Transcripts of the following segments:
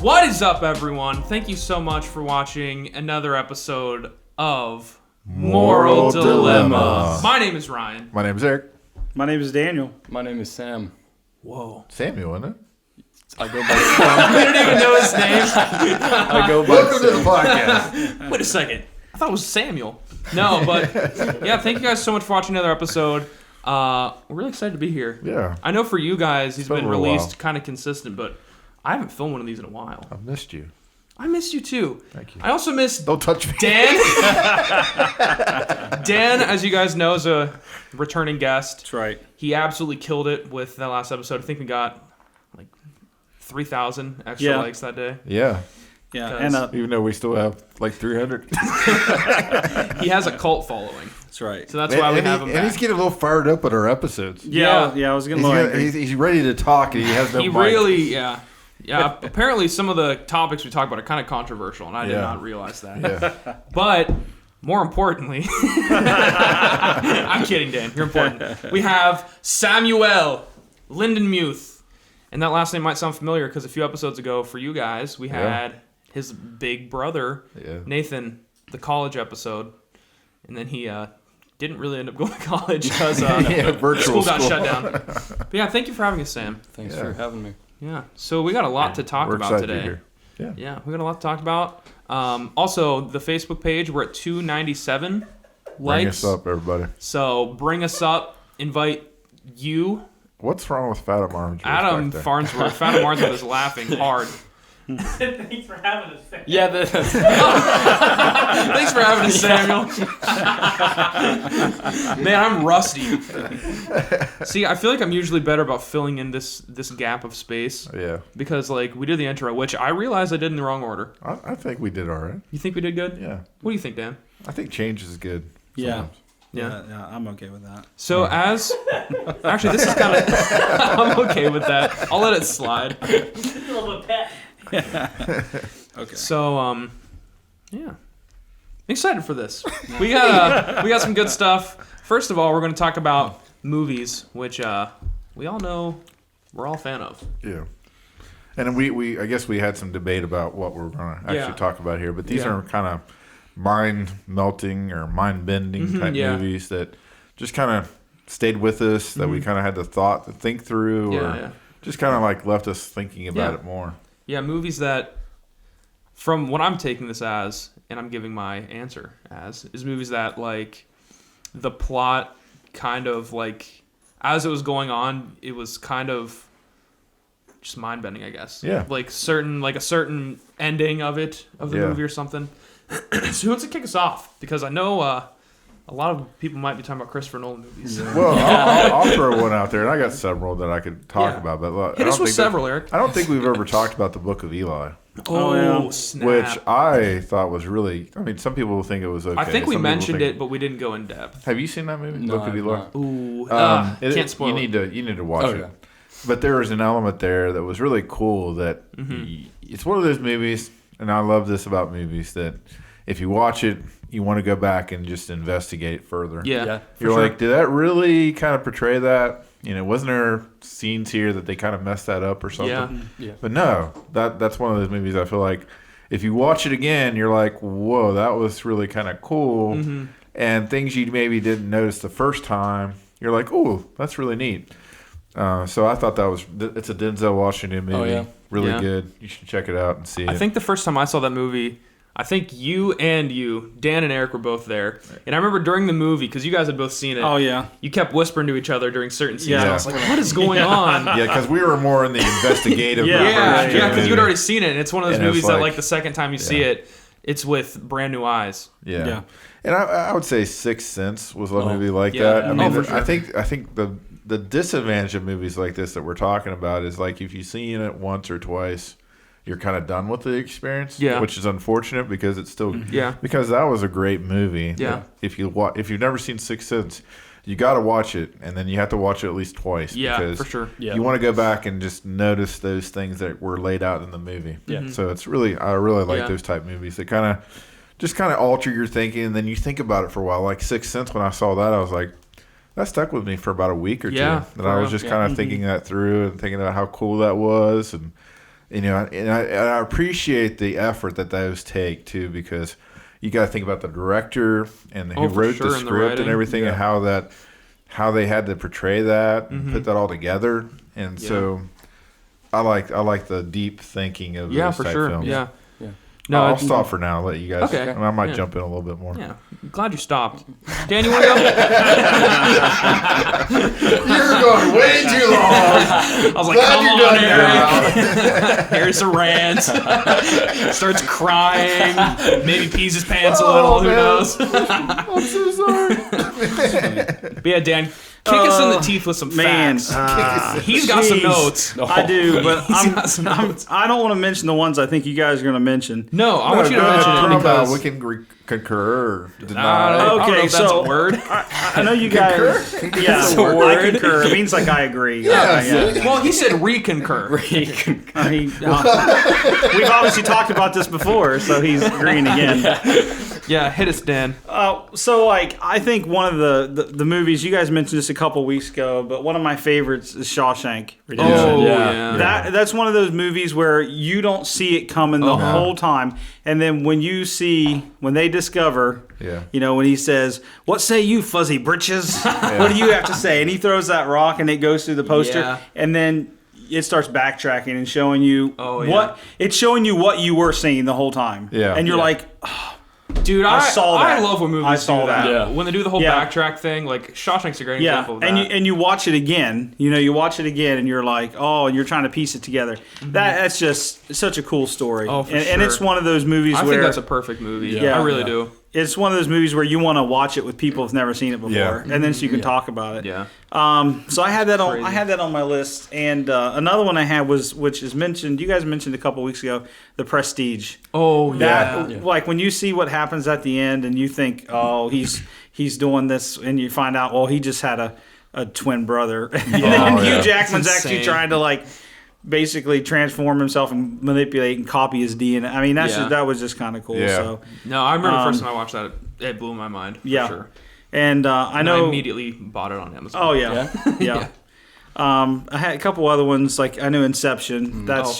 What is up, everyone? Thank you so much for watching another episode of Moral Dilemma. My name is Ryan. My name is Eric. My name is Daniel. My name is Sam. Whoa. Samuel, isn't it? I go by Sam. I didn't even know his name. I go by Welcome to the Sam. podcast. Wait a second. I thought it was Samuel. No, but yeah, thank you guys so much for watching another episode. We're really excited to be here. Yeah. I know for you guys, he's been been a little released kind of consistent, but I haven't filmed one of these in a while. I've missed you. I missed you too. Thank you. I also missed Don't touch me. Dan. Dan, as you guys know, is a returning guest. That's right. He absolutely killed it with that last episode. I think we got like 3,000 extra likes that day. Yeah. Yeah, and Even though we still have like 300. He has a cult following. that's right. So that's why we have him And back. he's getting a little fired up at our episodes. Yeah, I was getting a little angry. He's ready to talk and he has no He mic. really, yeah. Apparently some of the topics we talk about are kind of controversial, and I did Yeah. not realize that. Yeah. But more importantly, I'm kidding, Dan. You're important. We have Samuel Lindenmuth, and that last name might sound familiar because a few episodes ago, for you guys, we had his big brother Nathan, the college episode, and then he didn't really end up going to college because virtual school got shut down. But yeah, thank you for having us, Sam. Thanks for having me. Yeah, so we got a lot to talk We're about excited today. to be here. Yeah, we got a lot to talk about. Also, the Facebook page, we're at 297 likes. Bring us up, everybody. So bring us up. Invite you, What's wrong with Fathom Arms? Adam Farnsworth. Fathom Farnsworth is laughing hard. Thanks for having us. Yeah, Thanks for having us, Samuel. Man, I'm rusty. See, I feel like I'm usually better about filling in this gap of space. Yeah. Because, like, we did the intro, which I realized I did in the wrong order. I think we did all right. You think we did good? Yeah. What do you think, Dan? I think change is good. Yeah. sometimes. Yeah. I'm okay with that. So actually, this is kind of, I'm okay with that. I'll let it slide. A little bit pet. Okay. So, yeah. I'm excited for this. We got some good stuff. First of all, we're going to talk about movies, which we all know we're all a fan of. Yeah. And we I guess we had some debate about what we're going to actually talk about here, but these are kind of mind-melting or mind-bending type movies that just kind of stayed with us, that we kind of had the thought to think through, or just kind of like left us thinking about it more. Yeah, movies that, from what I'm taking this as, and I'm giving my answer as, is movies that, like, the plot kind of, like, as it was going on, it was kind of just mind-bending, I guess. Yeah. Like, a certain ending of the movie or something. So who wants to kick us off? Because I know a lot of people might be talking about Christopher Nolan movies. Well, I'll throw one out there, and I got several that I could talk about. But look, Hit us with several, Eric. I don't think we've ever talked about the Book of Eli, Oh, snap. which I thought was really. I mean, some people will think it was okay. I think we Some people mentioned think- it, but we didn't go in depth. Have you seen that movie, No, Book of I've Eli? not. Ooh, can't spoil you it. need to watch Oh, it. yeah. But there was an element there that was really cool. That it's one of those movies, and I love this about movies, that if you watch it, you want to go back and just investigate further. Yeah. You're like, did that really kind of portray that? You know, wasn't there scenes here that they kind of messed that up or something? Yeah. But no, that's one of those movies I feel like if you watch it again, you're like, whoa, that was really kind of cool. And things you maybe didn't notice the first time, you're like, oh, that's really neat. So I thought it's a Denzel Washington movie. Oh, yeah. Really Yeah. good. You should check it out and see it. I think the first time I saw that movie, I think Dan and Eric were both there. And I remember during the movie, because you guys had both seen it. Oh, yeah. You kept whispering to each other during certain scenes. Yeah. I was like, what is going on? Yeah, because we were more in the investigative. Yeah, approach to because it. you'd already seen it. And it's one of those And it's movies that, like- like, the second time you see it, it's with brand new eyes. Yeah. Yeah. And I would say Sixth Sense was a movie like yeah. that. I mean, for sure. I think the disadvantage of movies like this that we're talking about is like if you've seen it once or twice, you're kind of done with the experience. Yeah. Which is unfortunate because it's still because that was a great movie. Yeah. If you've never seen Sixth Sense, you got to watch it, and then you have to watch it at least twice. Yeah, because for sure. Yeah. You want to go back and just notice those things that were laid out in the movie. Yeah. So I really like Yeah. those type movies that kind of alter your thinking, and then you think about it for a while. Like Sixth Sense, when I saw that, I was like, that stuck with me for about a week or two. Yeah, And I was for just real. kind of thinking that through and thinking about how cool that was, and and I appreciate the effort that those take too, because you got to think about the director and who wrote the script and everything, and how they had to portray that and put that all together. And so I like the deep thinking of those type films. Yeah. No, I'll stop for now. Let you guys. Okay. I might jump in a little bit more. Yeah. I'm glad you stopped. Dan, you want to go? You're going way too long. I was like, come on, Eric. Here's a rant. Starts crying. Maybe pees his pants a little. Who knows? I'm so sorry. But yeah, Dan, kick us in the teeth with some facts. He's got some notes. I do, but I don't want to mention the ones I think you guys are going to mention. No, I want you to mention it because we can concur or deny. I don't know if that's a word. I know you guys. Yeah, I concur. It means like I agree. Yeah. Well, he said re-concur. We've obviously talked about this before, so he's agreeing again. Yeah, hit us, Dan. So like, I think one of the movies you guys mentioned this a couple weeks ago, but one of my favorites is Shawshank Redemption. Oh yeah. That's one of those movies where you don't see it coming the whole time, and then when they discover, when he says, "What say you, fuzzy britches?" What do you have to say? And he throws that rock, and it goes through the poster, and then it starts backtracking and showing you it's showing you what you were seeing the whole time. Yeah. And you're like, dude, I saw that. I love when movies I saw do that. that. When they do the whole backtrack thing, like Shawshank's a great example of that. And you watch it again. You watch it again, and you're like, and you're trying to piece it together. That's just such a cool story. Oh, for sure. And it's one of those movies I where think that's a perfect movie. Yeah. I really do. It's one of those movies where you want to watch it with people who've never seen it before, and then so you can talk about it. Yeah. So I had that on my list, and another one I had which is mentioned. You guys mentioned a couple weeks ago, The Prestige. Oh yeah. Like when you see what happens at the end, and you think, he's doing this, and you find out, he just had a twin brother, and then Hugh Jackman's actually trying to basically transform himself and manipulate and copy his DNA. I mean, that was just kind of cool. Yeah. So no, I remember the first time I watched that, it blew my mind. For sure. And I know I immediately bought it on Amazon. Oh yeah. I had a couple other ones, like I know Inception. That's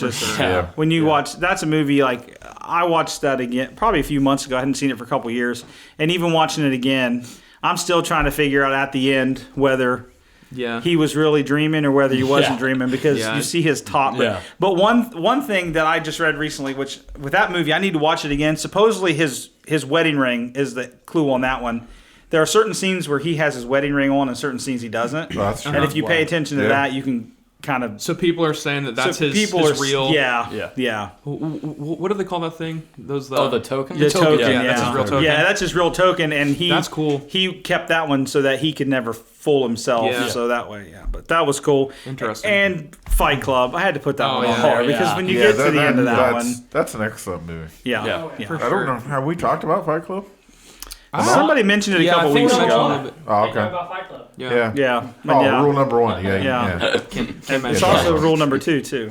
when you watch. That's a movie like I watched that again probably a few months ago. I hadn't seen it for a couple years, and even watching it again, I'm still trying to figure out at the end whether he was really dreaming or whether he wasn't dreaming, because you see his top. But one thing that I just read recently, which with that movie I need to watch it again. Supposedly his wedding ring is the clue on that one. There are certain scenes where he has his wedding ring on and certain scenes he doesn't. Well, that's true. And if you pay attention to that, you can kind of... So people are saying that's his real... Yeah. What do they call that thing? The token? The token, that's his real token. Yeah, that's his real token, and that's cool. He kept that one so that he could never fool himself, so that way, But that was cool. Interesting. And Fight Club, I had to put that one on there, because when you get to the end of that one... That's an excellent movie. Yeah. I don't know. Have we talked about Fight Club? Somebody mentioned it a couple weeks ago. Oh, okay. About Fight Club. Yeah. Rule number one. Yeah. It's also rule number 2 too.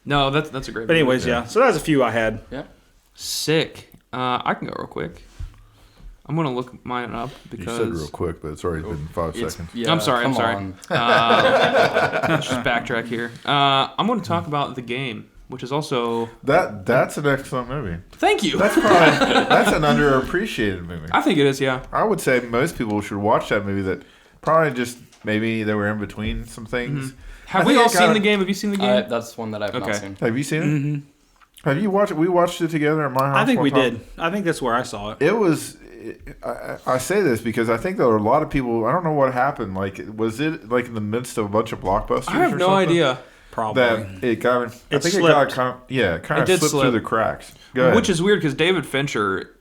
No, that's a great. But anyways, So that's a few I had. Yeah. Sick. I can go real quick. I'm gonna look mine up because you said real quick, but it's already been 5 seconds. Yeah, I'm sorry. Let's just backtrack here. I'm gonna talk about The Game, which is also that's an excellent movie. Thank you. That's an underappreciated movie. I think it is. Yeah. I would say most people should watch that movie. That probably just maybe they were in between some things. Mm-hmm. Have we all seen The Game? Have you seen The Game? That's one that I've not seen. Have you seen it? Mm-hmm. Have you watched it? We watched it together at my house. I think we did. I think that's where I saw it. It was. I say this because I think there were a lot of people. I don't know what happened. Like, was it like in the midst of a bunch of blockbusters? I have no idea. Probably. That it got. I think slipped. it got kind of slipped through the cracks. Go ahead. Which is weird because David Fincher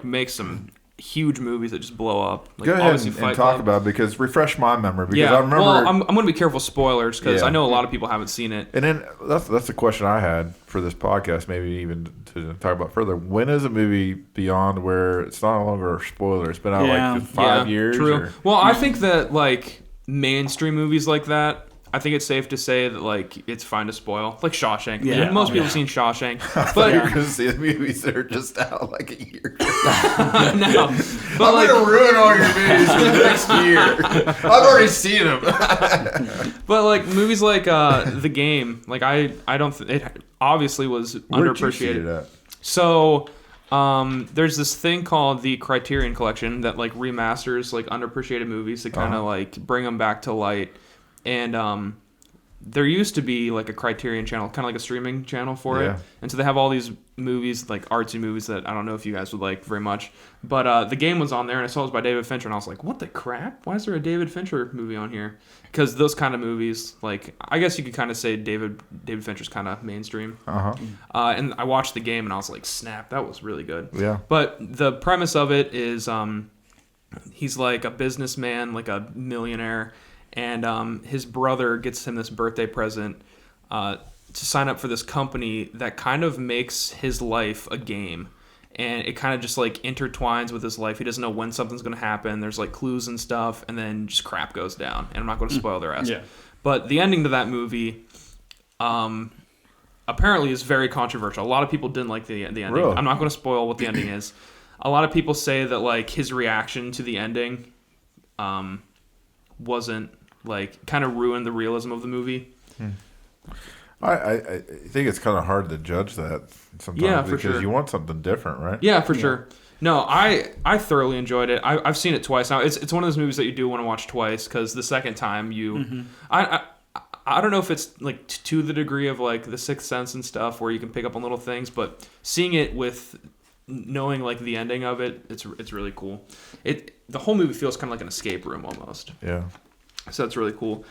makes some huge movies that just blow up. Go ahead and talk about it, because refresh my memory, because I remember. Well, I'm going to be careful spoilers because I know a lot of people haven't seen it. And then that's the question I had for this podcast, maybe even to talk about further. When is a movie beyond where it's no longer a spoiler? It's been out 5 years. True. Well, I think that mainstream movies like that, I think it's safe to say that like it's fine to spoil, like Shawshank. Yeah. I mean, most people have seen Shawshank, But but you're gonna see the movies that are just out like a year. no, but I'm like gonna ruin all your movies for the next year. I've already seen them. but like movies like The Game, like I don't it obviously was underappreciated. At? So there's this thing called the Criterion Collection that like remasters like underappreciated movies to kind of like bring them back to light. And there used to be like a Criterion channel, kind of like a streaming channel for it. And so they have all these movies, like artsy movies that I don't know if you guys would like very much. But The Game was on there, and I saw it was by David Fincher, and I was like, what the crap? Why is there a David Fincher movie on here? Because those kind of movies, like, I guess you could kind of say David Fincher's kind of mainstream. And I watched The Game, and I was like, snap, that was really good. Yeah. But the premise of it is he's like a businessman, like a millionaire, and his brother gets him this birthday present to sign up for this company that kind of makes his life a game. And it kind of just like intertwines with his life. He doesn't know when something's going to happen. There's like clues and stuff, and then just crap goes down. And I'm not going to spoil the rest. Yeah. But the ending to that movie apparently is very controversial. A lot of people didn't like the ending. Really? I'm not going to spoil what the ending is. A lot of people say that like his reaction to the ending wasn't like kind of ruined the realism of the movie. I think it's kind of hard to judge that sometimes because you want something different, right? Yeah, for sure. No, I thoroughly enjoyed it. I've seen it twice now. It's one of those movies that you do want to watch twice because the second time you, I don't know if it's like to the degree of like The Sixth Sense and stuff where you can pick up on little things, but seeing it with knowing like the ending of it, it's really cool. The whole movie feels kind of like an escape room almost. Yeah. So that's really cool.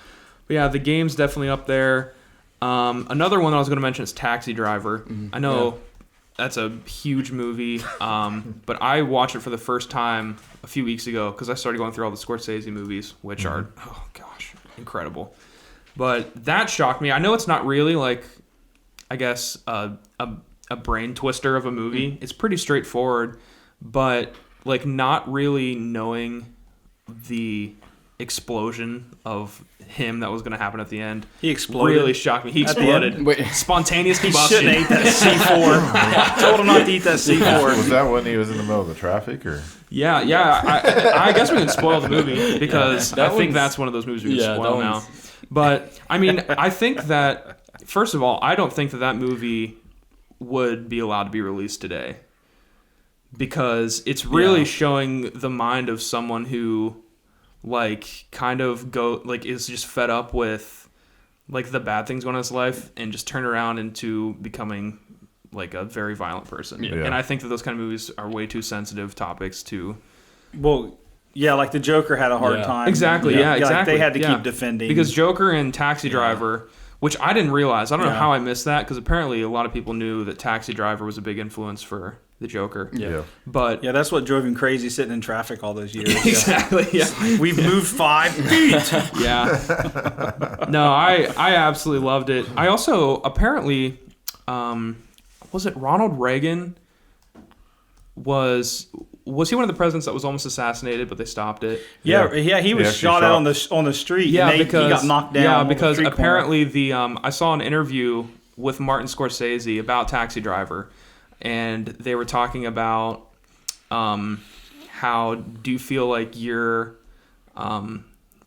But yeah, The Game's definitely up there. Another one that I was going to mention is Taxi Driver. I know that's a huge movie, but I watched it for the first time a few weeks ago because I started going through all the Scorsese movies, which are, oh gosh, incredible. But that shocked me. I know it's not really like, I guess, a brain twister of a movie. It's pretty straightforward, but like not really knowing the explosion of him that was going to happen at the end. He exploded. Really shocked me. He exploded. Spontaneous combustion. He shouldn't have ate that C4. Told him not to eat that C4. Was that when he was in the middle of the traffic, or? Yeah. I guess we can spoil the movie because I think that's one of those movies we can spoil now. But I mean, I think that first of all, I don't think that movie would be allowed to be released today because it's really showing the mind of someone who like kind of is just fed up with like the bad things going on in his life and just turn around into becoming like a very violent person. And I think that those kind of movies are way too sensitive topics to. Well, yeah, like the Joker had a hard time. Exactly. Yeah, exactly. Like they had to keep defending because Joker and Taxi Driver, which I didn't realize. I don't know how I missed that because apparently a lot of people knew that Taxi Driver was a big influence for the Joker. Yeah. But that's what drove him crazy sitting in traffic all those years. Exactly. Yeah. We've moved 5 feet. Yeah. No, I absolutely loved it. I also apparently was it Ronald Reagan was he one of the presidents that was almost assassinated but they stopped it? Yeah, he was shot out on the street. Yeah, and because he got knocked down. Yeah, because apparently I saw an interview with Martin Scorsese about Taxi Driver. And they were talking about how do you feel like your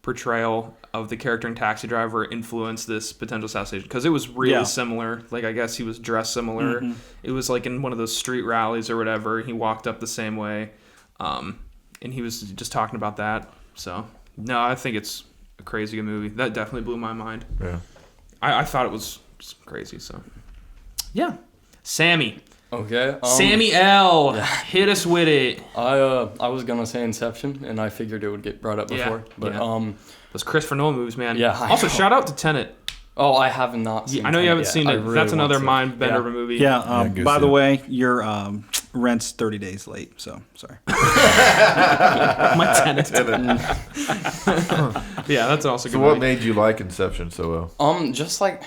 portrayal of the character in Taxi Driver influenced this potential assassination? Because it was really similar. Like, I guess he was dressed similar. It was like in one of those street rallies or whatever. He walked up the same way. And he was just talking about that. So, no, I think it's a crazy good movie. That definitely blew my mind. Yeah. I thought it was just crazy. So, yeah. Sammy. Okay. Sammy L. Hit us with it. I was gonna say Inception, and I figured it would get brought up before. But those Christopher Nolan movies, man. Yeah. Also, shout out to Tenet. Oh, I have not seen. I know you haven't yet. seen it. Really That's another want to. mind bender of a movie. Yeah. By the way, your rent's 30 days late. So sorry. My Tenet. Yeah, that's also good. So, what made you like Inception so well? Just like,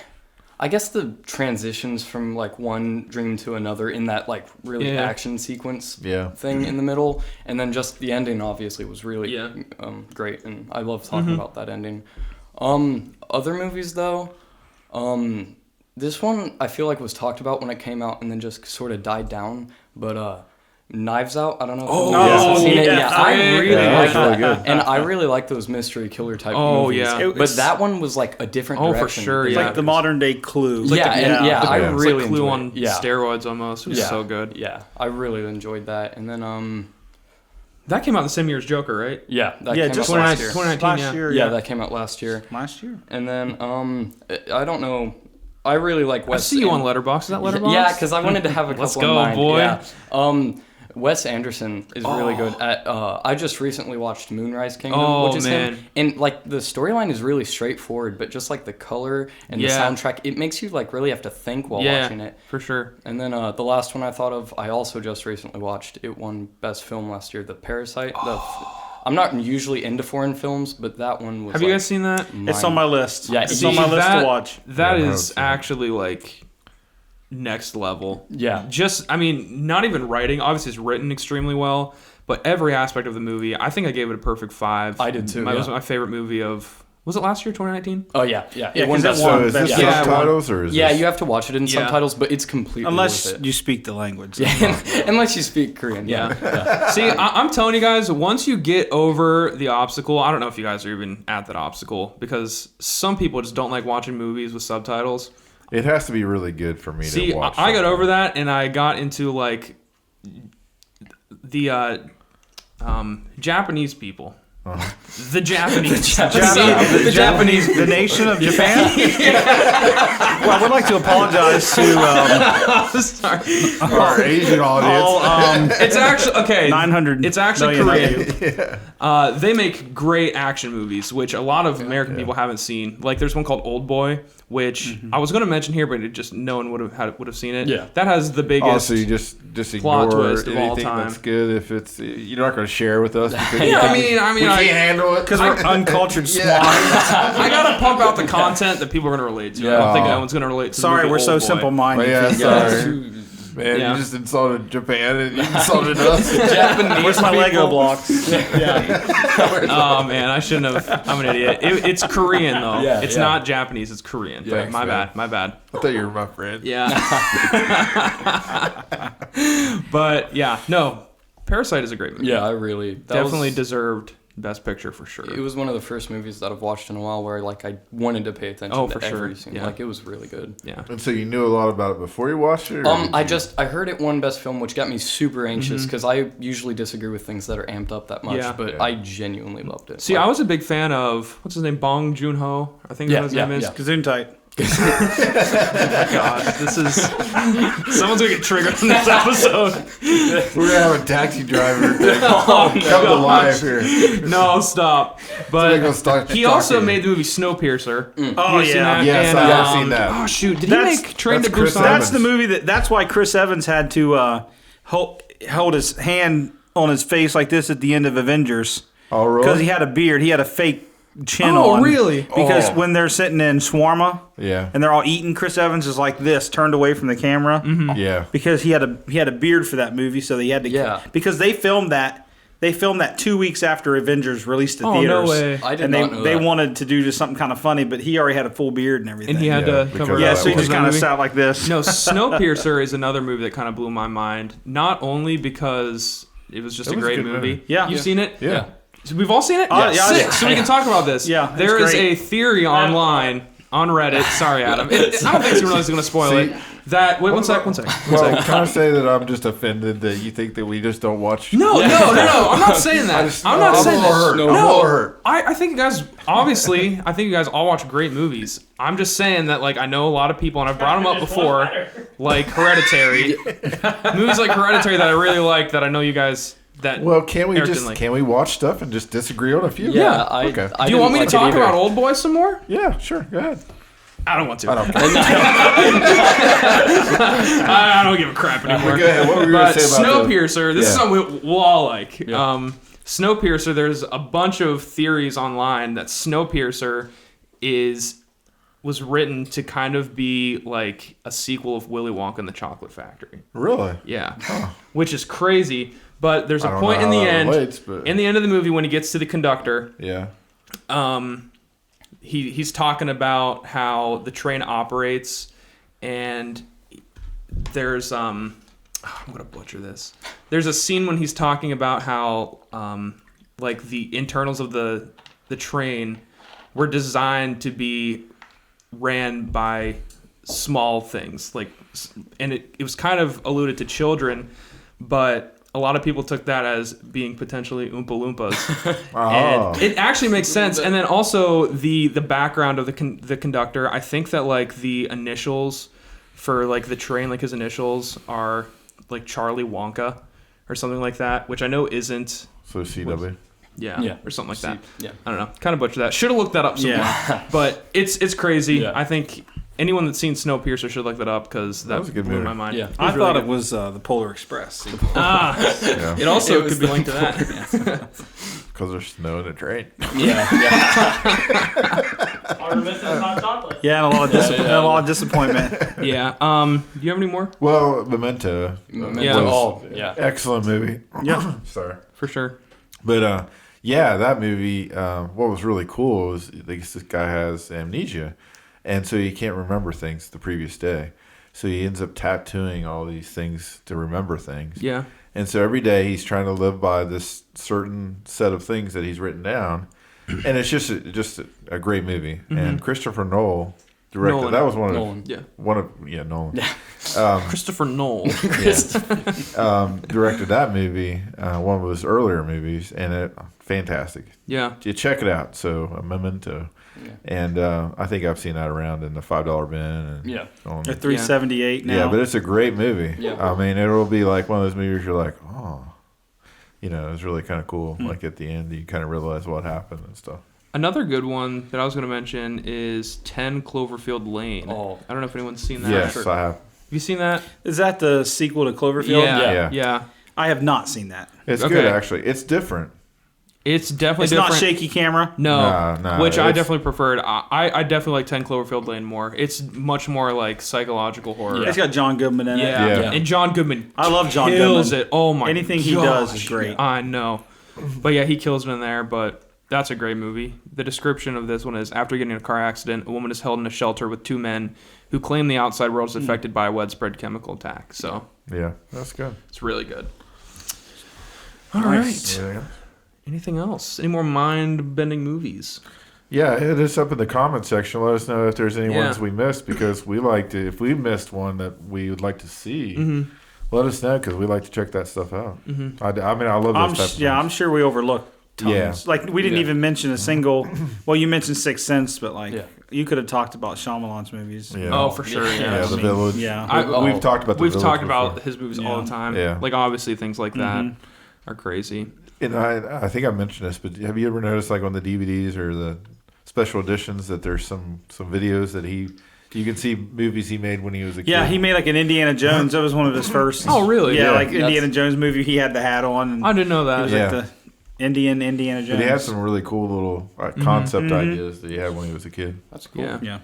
I guess the transitions from like one dream to another in that like really action sequence thing in the middle, and then just the ending obviously was really great, and I love talking about that ending. Other movies though, this one I feel like was talked about when it came out and then just sort of died down. But Knives Out, I don't know if you guys have seen it. Yeah, I really like that. Really good. And I really like those mystery killer type movies. Yeah. But that one was like a different direction. For sure, It's like the modern day Clue. I really like Clue enjoyed on steroids almost. It was so good. Yeah, I really enjoyed that. And then that came out the same year as Joker, right? Yeah, that came out last year. 2019, yeah, that came out last year. And then I don't know. I really like Wes. I see you on Letterboxd. Is that Letterboxd? Yeah, because I wanted to have a couple Let's go, in mind. boy. Yeah. Wes Anderson is really good at. I just recently watched Moonrise Kingdom, which is him, and like the storyline is really straightforward, but just like the color and the soundtrack, it makes you like really have to think while watching it. For sure. And then the last one I thought of, I also just recently watched. It won Best Film last year, The Parasite. I'm not usually into foreign films, but that one was. Have you guys seen that? It's on my list. Yeah, it's on my list to watch. That is actually like next level. Yeah. Just, I mean, not even writing. Obviously, it's written extremely well, but every aspect of the movie, I think I gave it a perfect 5. I did too. It was my favorite movie of. Was it last year, 2019? Oh yeah. It won Best Film. Is this subtitles or is this? Yeah, you have to watch it in subtitles, but it's completely unless worth it. You speak the language. Unless you speak Korean. Yeah. See, I'm telling you guys, once you get over the obstacle, I don't know if you guys are even at that obstacle because some people just don't like watching movies with subtitles. It has to be really good for me to watch. I got over that and I got into like the Japanese people. The Japanese. The Japanese. The nation of Japan? Well, I would like to apologize to our Asian audience. It's actually, okay. 900 It's actually Korean. They make great action movies, which a lot of American people haven't seen. Like, there's one called Old Boy, which I was going to mention here, but no one would have seen it. Yeah. That has the biggest so you just plot ignore twist of all anything time. That's good if it's you're not going to share with us. Because I can't handle it because we're uncultured swine. I gotta pump out the content that people are gonna relate to. Yeah. I don't think no one's gonna relate to. Sorry, we're so simple-minded. Sorry. Man, you just insulted Japan and you insulted us. Japanese. Where's my Lego blocks? Oh man, I shouldn't have. I'm an idiot. It's Korean though. It's not Japanese. It's Korean. Yeah, my bad. I thought you were my friend. Yeah. But yeah, no. Parasite is a great movie. Yeah, I really definitely deserved Best Picture for sure. It was one of the first movies that I've watched in a while where like I wanted to pay attention to every scene. Like it was really good. Yeah. And so you knew a lot about it before you watched it? I heard it won Best Film, which got me super anxious because I usually disagree with things that are amped up that much. But I genuinely loved it. See, I was a big fan of what's his name, Bong Joon-ho. I think his name is. Gesundheit. Oh my gosh, this is someone's gonna get triggered in this episode. We're gonna have a taxi driver come to life here. No, stop. But he also made the movie Snowpiercer. Oh yeah, yes, I've seen that. Oh shoot, did he make Train to Busan? That's the movie that's why Chris Evans had to hold his hand on his face like this at the end of Avengers. Oh really? Because he had a beard. He had a fake chin on. Oh really? Because when they're sitting in shawarma, and they're all eating, Chris Evans is like this, turned away from the camera. Yeah. Because he had a beard for that movie, so they had to. Yeah. Because they filmed that. They filmed that 2 weeks after Avengers released at theaters. No way. I did not know they that. wanted to do just something kind of funny, but he already had a full beard and everything. And he had to cover. Yeah, so he just kind of sat like this. No, Snowpiercer is another movie that kind of blew my mind. Not only because it was just a great movie. Yeah. You've seen it? Yeah. So we've all seen it? Yeah. Sick. So we can talk about this. Yeah, there is a theory online on Reddit. Sorry, Adam. I don't think it's really going to spoil it. That one second. Well, can I say that I'm just offended that you think that we just don't watch? No. I'm not saying that. I'm not saying that. No. I think you guys, obviously, all watch great movies. I'm just saying that, like, I know a lot of people, and I've brought them up before, like Hereditary. Movies like Hereditary that I really like that I know you guys... can we watch stuff and just disagree on a few? Yeah, okay. Do you want me to talk about Old Boy some more? Yeah, sure. Go ahead. I don't want to. I don't care. I don't give a crap anymore. Go ahead. What were you going to say about Snowpiercer? This is something we'll all like. Yeah. Snowpiercer. There's a bunch of theories online that Snowpiercer was written to kind of be like a sequel of Willy Wonka and the Chocolate Factory. Really? Yeah. Which is crazy. But there's a point in the end. In the end of the movie, when he gets to the conductor. Yeah. he's talking about how the train operates, and there's I'm gonna butcher this. There's a scene when he's talking about how like the internals of the train were designed to be ran by small things, like, and it was kind of alluded to children, but a lot of people took that as being potentially Oompa Loompas. And it actually makes sense. And then also the background of the conductor, I think that like the initials for like the train, like his initials are like Charlie Wonka or something like that, which I know isn't. So CW. Yeah, or something like that. Yeah. I don't know. Kind of butchered that. Should have looked that up somewhere. Yeah. But it's crazy. Yeah. I think anyone that's seen Snowpiercer should look that up because that was a good blew movie. my mind. Yeah. I thought it was the Polar Express. Yeah. It also It could be linked to that. Because there's snow in a train. Yeah. Are we missing hot chocolate? Yeah, and a lot of disappointment. Yeah. Do you have any more? Well, Memento. Yeah. Excellent movie. Yeah. Sorry. For sure. But yeah, that movie, what was really cool is this guy has amnesia, and so he can't remember things the previous day. So he ends up tattooing all these things to remember things. Yeah. And so every day he's trying to live by this certain set of things that he's written down. And it's just a great movie. Mm-hmm. And Christopher Nolan directed. Nolan. That was Nolan. Nolan. Christopher Nolan. Directed that movie, one of his earlier movies, and fantastic. Yeah. You check it out. So a Memento. Yeah. And I think I've seen that around in the $5 bin. And Yeah. They're $3.78 now. Yeah, but it's a great movie. Yeah. I mean, it'll be like one of those movies you're like, oh, it's really kind of cool. Like at the end, you kind of realize what happened and stuff. Another good one that I was going to mention is 10 Cloverfield Lane. Oh. I don't know if anyone's seen that. Yes, I have. Have you seen that? Is that the sequel to Cloverfield? Yeah. I have not seen that. It's Okay. good, actually. It's different. It's definitely It's different. not shaky camera. No, No, which I it's- definitely preferred. I definitely like 10 Cloverfield Lane more. It's much more like psychological horror. It's got John Goodman in it. Yeah. And John Goodman I love John kills Goodman. it. Oh my Anything he does is great. I know. But yeah, he kills it in there, but that's a great movie. The description of this one is, after getting in a car accident, a woman is held in a shelter with two men who claim the outside world is affected by a widespread chemical attack. So Yeah, that's good. it's really good. All right. Yeah. Anything else? Any more mind-bending movies? Yeah, hit us up in the comment section. Let us know if there's any Yeah. ones we missed, because we like to. If we missed one that we would like to see, let us know, because we like to check that stuff out. I mean, I love those types of I'm things. sure we overlooked tons. Yeah. Like, we didn't Yeah. even mention a single. Well, you mentioned Sixth Sense, but like, Yeah. you could have talked about Shyamalan's movies. Yeah. Oh, for sure. Yeah, Yeah. The Village. Yeah. We've talked about the We've Village talked before. about his movies all the Yeah. time. Yeah. Like, obviously, things like that are crazy. And I think I mentioned this, but have you ever noticed, like on the DVDs or the special editions, that there's some videos that you can see movies he made when he was a kid? Yeah, he made like an Indiana Jones. That was one of his first. Oh, really? Yeah, Yeah. like Indiana Jones movie. He had the hat on. And I didn't know he that. was Yeah. like the Indiana Jones. But he had some really cool little concept ideas that he had when he was a kid. That's cool. Yeah. Yeah.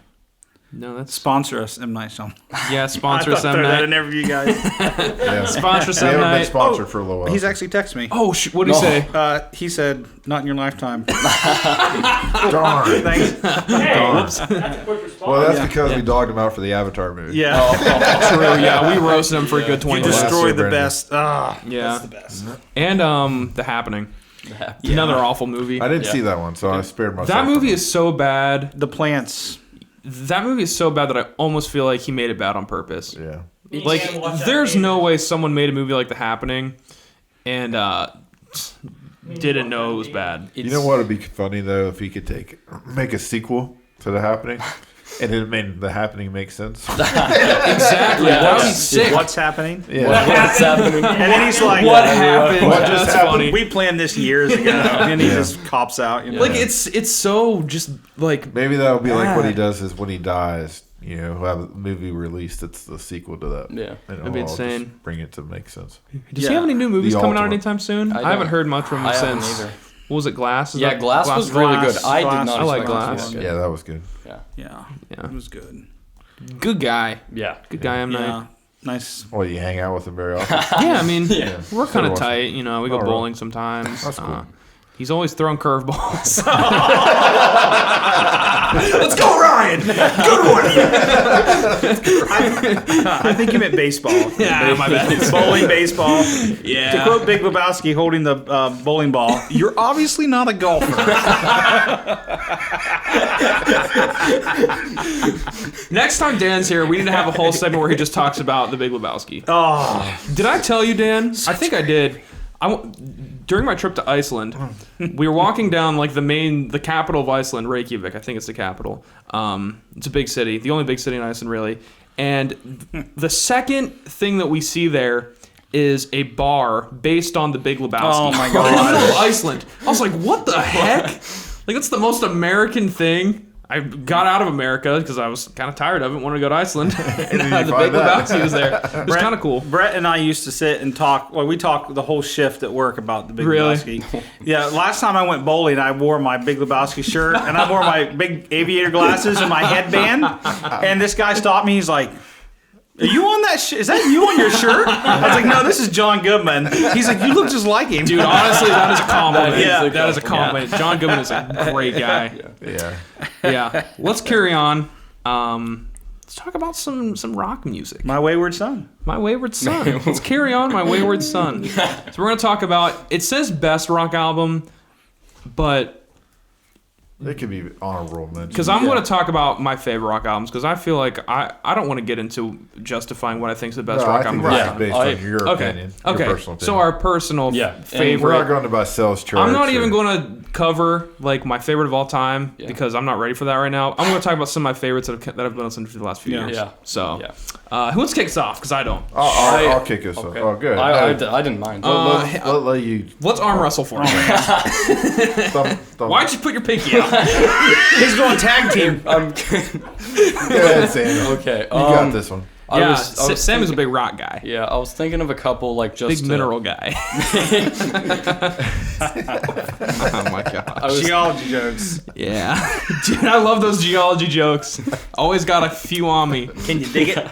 No, that's Sponsor us, M. Night Shyamalan. yeah. Sponsor us, throw M. that Night. in there for you guys. Yeah. Sponsor us, We M. haven't been Night. sponsored for a little while. He's actually texted me. Oh, what did he say? He said, "Not in your lifetime." Darn. Thanks. Hey, that's a quick response. Well, that's because we dogged him out for the Avatar movie. Yeah. True. Yeah, we roasted him for a good 20 You minutes. destroyed the Brandon. best. Ah, Yeah. that's the best. And The Happening. Another awful movie. I didn't see that one, so I spared myself. That movie from is so bad. The plants. That movie is so bad that I almost feel like he made it bad on purpose. it. Yeah. You Like, can't watch that there's movie. no way someone made a movie like The Happening and didn't know it was bad. You know what would be funny though, if he could make a sequel to The Happening, and it made The Happening make sense. Exactly. That would be sick. What's happening? Yeah. What's happening? And then he's like, What happened? What just That's happened? funny. We planned this years ago, and he Yeah. just cops out. You know? Like, it's so just like Maybe that would be like what he Bad. does is when he dies, he'll have a movie released that's the sequel to that. Yeah. And That'd be it'll all just insane. bring it to make sense. Does he have any new movies The coming out ultimate. anytime soon? I, don't- haven't heard much from him I haven't since. either. What was it, Glass? Is Yeah, that- Glass was really good. Glass. I did Glass. not I like expect it to be Glass. that good. Yeah, that was good. yeah, Yeah. it was good. Good guy. Yeah. Good guy, M. Night. Yeah, nice. Well, you hang out with him very often. Yeah, I mean, Yeah. we're kind of Awesome. tight. You know, we go Oh, really? bowling sometimes. That's cool. He's always throwing curveballs. Let's go, Ryan. Good one. I think you meant baseball. Yeah, my bad. Bowling baseball. Yeah. To quote Big Lebowski holding the bowling ball, you're obviously not a golfer. Next time Dan's here, we need to have a whole segment where he just talks about the Big Lebowski. Oh, Did I tell you, Dan? I think I did. During my trip to Iceland, we were walking down like the capital of Iceland, Reykjavik. I think it's the capital. It's a big city, the only big city in Iceland, really. And the second thing that we see there is a bar based on the Big Lebowski. Oh my In the middle of god. Iceland. I was like, what the heck? Like, that's the most American thing. I got out of America because I was kind of tired of it, wanted to go to Iceland. And the Big Lebowski was there. It was kind of cool. Brett and I used to sit and talk. Well, we talked the whole shift at work about the Big Really? Lebowski. Yeah, last time I went bowling, I wore my Big Lebowski shirt and I wore my big aviator glasses and my headband. And this guy stopped me. He's like, "Are you on that? Is that you on your shirt?" I was like, "No, this is John Goodman." He's like, "You look just like him." Dude, honestly, that is a compliment. Yeah. That is a compliment. John Goodman is a great guy. Yeah. Let's carry on. Let's talk about some rock music. My Wayward Son. My Wayward Son. Let's carry on My Wayward Son. So we're going to talk about, it says best rock album, but It could be honorable mention. because I'm going to talk about my favorite rock albums, because I feel like I don't want to get into justifying what I think is the best rock I album think of all that's time. based on your opinion. Your Okay. personal opinion. So our personal Yeah. And favorite. We're not going about sales charts. I'm not even going to cover like my favorite of all time because I'm not ready for that right now. I'm going to talk about some of my favorites that I've been listening to for the last few years. Yeah. So, who wants to kick us off? Because I don't. I'll kick us off. Okay. Oh, good. I didn't mind. Let you. Let's arm wrestle for me. Why'd you put your pinky out? He's going tag team. Go ahead, Sam. Okay. You got this one. Yeah, I Sam was is a thinking- big rock guy. Yeah, I was thinking of a couple like just Big mineral guy. Oh my god. Geology jokes. Yeah. Dude, I love those geology jokes. Always got a few on me. Can you dig it?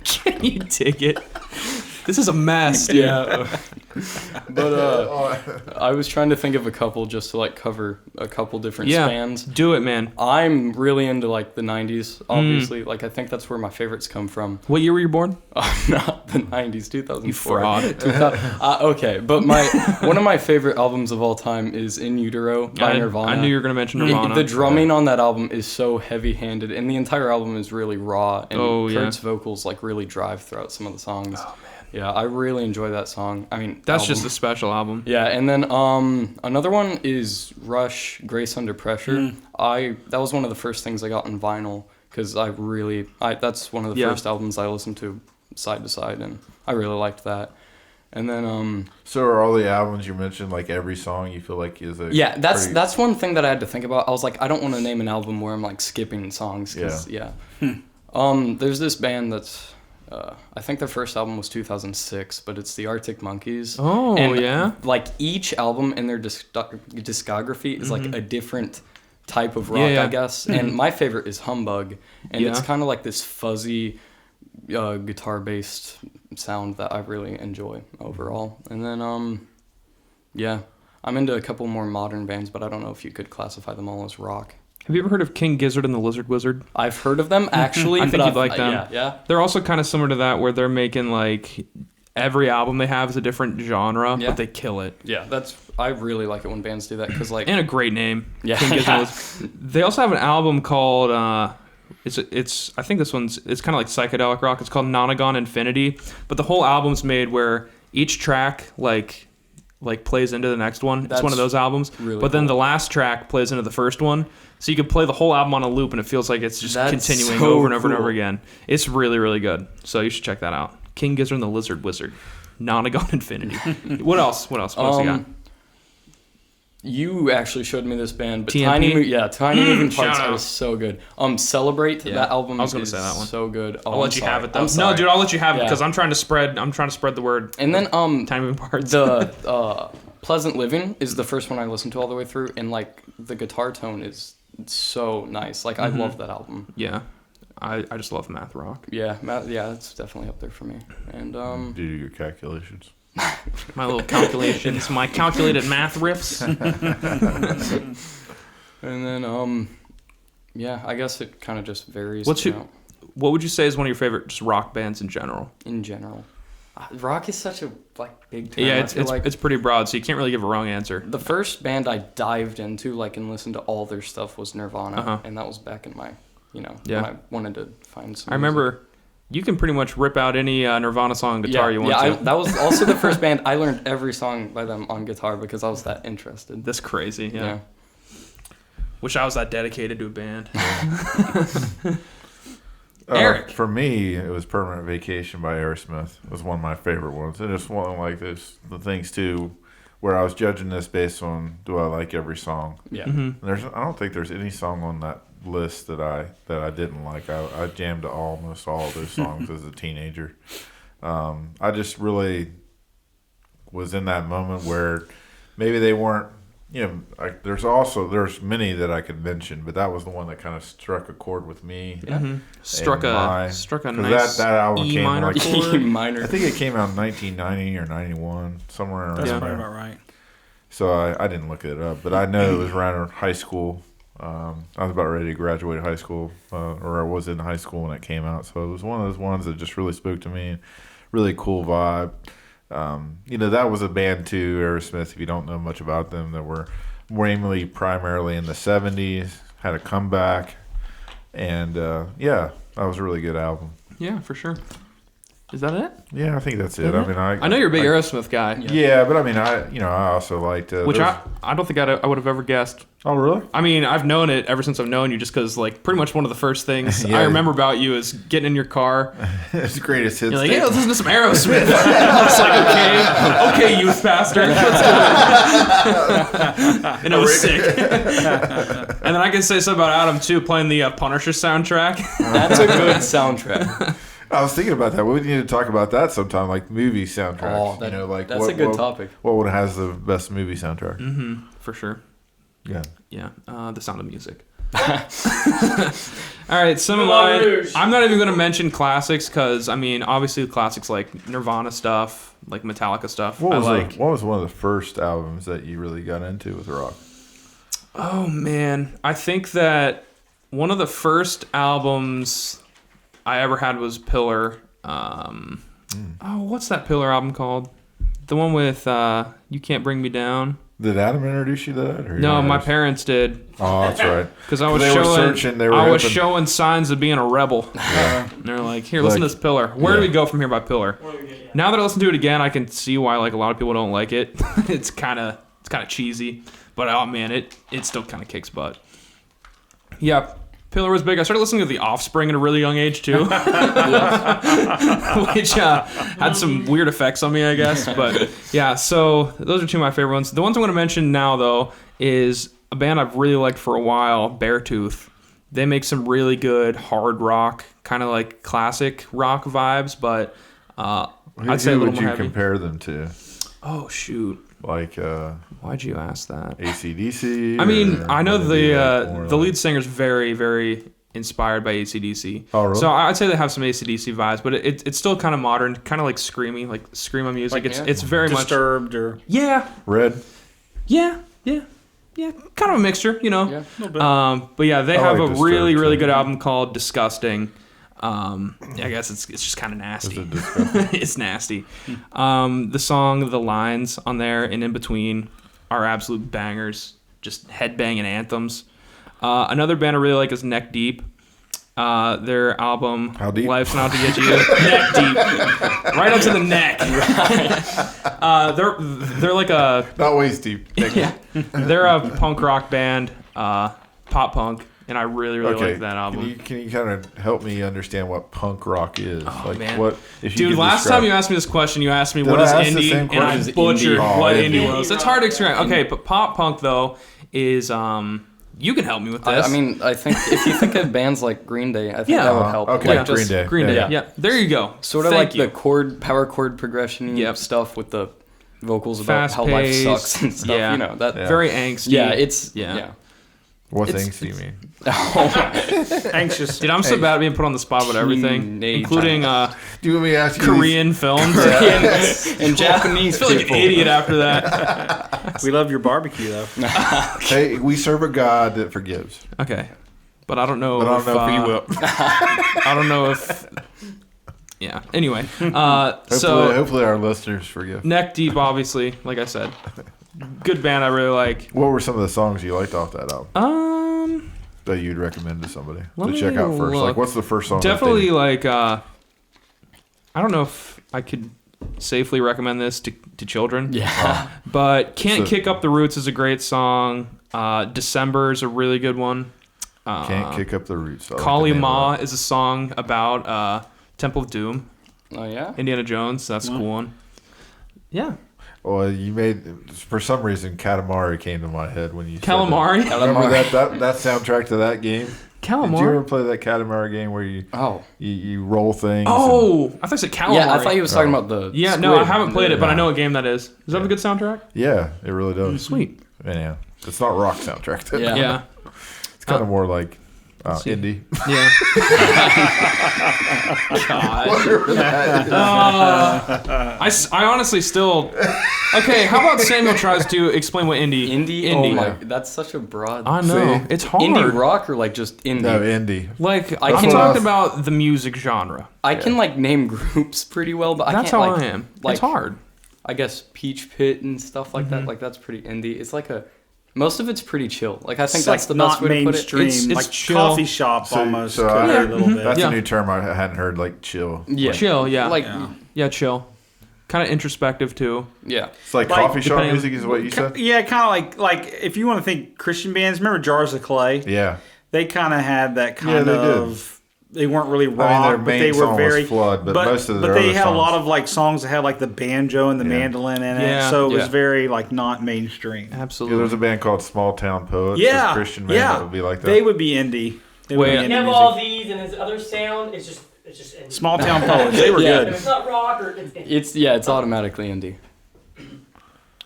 Can you dig it? This is a mess, dude. Yeah. But I was trying to think of a couple just to like cover a couple different spans. Do it, man. I'm really into like the 90s, obviously. Like I think that's where my favorites come from. What year were you born? Not the 90s, 2004. You fraud. Okay, but one of my favorite albums of all time is In Utero by Nirvana. I knew you were going to mention Nirvana. The drumming on that album is so heavy-handed, and the entire album is really raw, and Kurt's vocals like really drive throughout some of the songs. Oh, man. Yeah, I really enjoy that song. I mean, that's just a special album. Yeah, and then another one is Rush, Grace Under Pressure. That was one of the first things I got on vinyl because that's one of the first albums I listened to side to side, and I really liked that. And then So are all the albums you mentioned, like every song you feel like is a that's one thing that I had to think about. I was like, I don't want to name an album where I'm like skipping songs. There's this band that's I think their first album was 2006, but it's the Arctic Monkeys. Oh, and yeah? Like each album in their discography is like a different type of rock, I guess. And my favorite is Humbug, and it's kind of like this fuzzy guitar-based sound that I really enjoy overall. And then, I'm into a couple more modern bands, but I don't know if you could classify them all as rock. Have you ever heard of King Gizzard and the Lizard Wizard? I've heard of them, actually. I think you'd like them. Yeah. They're also kind of similar to that, where they're making, like, every album they have is a different genre, but they kill it. Yeah, I really like it when bands do that, because, like... And a great name. Yeah. King Gizzard. They also have an album called... I think it's kind of like psychedelic rock. It's called Nonagon Infinity, but the whole album's made where each track, like plays into the next one. It's one of those albums. Really but then cool. the last track plays into the first one. So you can play the whole album on a loop, and it feels like it's just continuing so over and over and cool. over again. It's really, really good. So you should check that out. King Gizzard and the Lizard Wizard. Nonagon Infinity. What else? What else you got? You actually showed me this band, but TMP? Tiny Moving Parts shout out. is so good. Celebrate, that album I was gonna is say that one. so good. I'll let you have it though. I'm sorry. No, dude, I'll let you have it Yeah. because I'm trying to spread the word. And then Tiny Moving Parts. the Pleasant Living is the first one I listened to all the way through, and like the guitar tone is so nice. Like I love that album. Yeah. I just love math rock. Yeah, it's definitely up there for me. And Do your calculations. My little calculations, my calculated math riffs. And then, yeah, I guess it kind of just varies. What would you say is one of your favorite just rock bands in general? In general. Rock is such a big term. Yeah, it's pretty broad, so you can't really give a wrong answer. The first band I dived into, and listened to all their stuff was Nirvana, and that was back in my, when I wanted to find some. I remember you can pretty much rip out any Nirvana song on guitar you want to. That was also the first band I learned every song by them on guitar because I was that interested. That's crazy. Yeah. Wish I was that dedicated to a band. Eric. For me, it was Permanent Vacation by Aerosmith. It was one of my favorite ones. And it's one like this, the things too, where I was judging this based on do I like every song. Yeah. Mm-hmm. I don't think there's any song on that list that I didn't like. I jammed to almost all of those songs as a teenager. I just really was in that moment where maybe they weren't. There's many that I could mention, but that was the one that kind of struck a chord with me. Yeah. Mm-hmm. Struck a nice that album E came minor chord. E minor. I think it came out in 1990 or 91, somewhere around there. That's probably about right. So I didn't look it up, but I know it was around high school. I was about ready to graduate high school, or I was in high school when it came out. So it was one of those ones that just really spoke to me. Really cool vibe. That was a band too, Aerosmith, if you don't know much about them, that were primarily in the 70s, had a comeback, and that was a really good album. Yeah, for sure. Is that it? Yeah, I think that's it. Mm-hmm. I mean, I know you're a big Aerosmith guy. Yeah, but I mean, I also liked which I don't think I would have ever guessed. Oh, really? I mean, I've known it ever since I've known you, just because pretty much one of the first things I remember about you is getting in your car. It's the greatest hits. You're like, hey, let's listen to some Aerosmith. I was like, okay, youth pastor, let's do it. And it was sick. And then I can say something about Adam too, playing the Punisher soundtrack. That's a good soundtrack. I was thinking about that. We need to talk about that sometime, like movie soundtracks. Oh, that's a good topic. What one has the best movie soundtrack? Mm-hmm, for sure. Yeah. Yeah. The Sound of Music. All right, some of mine. I'm not even going to mention classics because, I mean, obviously classics like Nirvana stuff, like Metallica stuff. What was one of the first albums that you really got into with rock? Oh, man. I think that one of the first albums I ever had was Pillar. Oh, what's that Pillar album called? The one with You Can't Bring Me Down. Did Adam introduce you to that? Or no, my parents did. Oh, that's right. Because I was showing signs of being a rebel. And they're like, here, listen to this Pillar. Where do we go from here by Pillar? Now that I listen to it again, I can see why a lot of people don't like it. It's kind of cheesy, but oh man, it still kind of kicks butt. Yeah. Pillar was big. I started listening to The Offspring at a really young age, too. Which had some weird effects on me, I guess. But, yeah, so those are two of my favorite ones. The ones I'm going to mention now, though, is a band I've really liked for a while, Beartooth. They make some really good hard rock, kind of like classic rock vibes, but I'd say a little more heavy. Who would you compare them to? Oh, shoot. Like, why'd you ask that? AC/DC? I mean, I know the lead singer's very, very inspired by AC/DC. Oh, really? So I'd say they have some AC/DC vibes, but it's still kind of modern, kind of like screamy, like screamo music. It's very Disturbed much or Red. Yeah, kind of a mixture, Yeah, a little bit. but yeah, they have a really, really good album called Disgusting. I guess it's just kind of nasty. It's nasty. The song, the lines on there and in between are absolute bangers, just headbanging anthems. Another band I really like is Neck Deep. Their album, How Deep? Life's Not to Get You. Neck Deep. Right up to the neck. They're like a... Not waist deep. Yeah. They're a punk rock band, pop punk. And I really, really like that album. Can you kind of help me understand what punk rock is? Oh, man. Dude, last time you asked me this question, you asked me what is indie, and I butchered what indie was. It's hard to explain. Okay, but pop punk, though, is... you can help me with this. I mean, I think if you think of bands like Green Day, I think that would help. Okay, like Green Day. Green Day. Yeah. There you go. Sort of the power chord progression stuff with the vocals about how life sucks and stuff. Yeah. You know, that very angsty. Yeah, it's What things do you mean? Anxious. Dude, I'm so bad at being put on the spot with everything, Teenage including Do you want me to ask you Korean films. and Japanese I feel like an people. idies after that. We love your barbecue, though. Hey, we serve a God that forgives. Okay, but I don't know. But I don't know if he will. I don't know if. Yeah. Anyway, Hopefully our listeners forgive. Neck Deep, obviously, like I said, good band. I really like. What were some of the songs you liked off that album that you'd recommend to somebody let to check out me first? look. Like, what's the first song? Definitely like. I don't know if I could safely recommend this to children. Yeah. But Can't So- Kick Up the Roots is a great song. December is a really good one. Can't Kick Up the Roots. I like Kali the name of Ma that. is a song about Temple of Doom. Oh yeah. Indiana Jones. That's a cool one. Yeah. Well, you made for some reason Katamari came to my head when you said Calamari. that. Remember that soundtrack to that game? Calamari. Did you ever play that Katamari game where you roll things? Oh, I thought you said Calamari. Yeah, I thought he was talking about the. Yeah, no, I squid. haven't played it, but I No. know what game that is. Does that have a good soundtrack? Yeah, it really does. Sweet. Yeah, it's not rock soundtrack. Though. Yeah. Yeah. It's kind of more like see. indie. Yeah. I honestly still. Okay, how about Samuel tries to explain what indie? Indie. Oh my, that's such a broad. I know. See? It's hard. Indie rock or like just indie? No, indie. Like, I I'm can- talking about the music genre. I can like name groups pretty well, but That's I can't how like. I am. Like, It's hard. I guess Peach Pit and stuff like that. Like that's pretty indie. It's like a. Most of it's pretty chill. Like I think that's the not best way to put it. mainstream, It's like chill. coffee shop almost. So could be I- a little bit. That's Yeah. a new term I hadn't heard. Like chill. Yeah. Chill, yeah. Like Yeah, chill. Kind of introspective, too. yeah. It's like, Like, coffee shop depending- music is what you said. Yeah, kind of like if you want to think Christian bands, remember Jars of Clay? Yeah. They kind of had that Yeah, kind they of. They weren't really rock, their but main they were song was very Flood, but most of their they other had a lot songs- of like songs that had like the banjo and the Yeah. mandolin in it, Yeah. so it was Yeah. very like not mainstream. Yeah, Absolutely. there's a band called Small Town Poets. Yeah, a Christian band yeah, that would be like that. They would be indie. They would Wait. be You indie have music. all these, and his other sound is just indie. Small Town Poets. They were Yeah. If good. it's not rock or it's indie. It's automatically indie.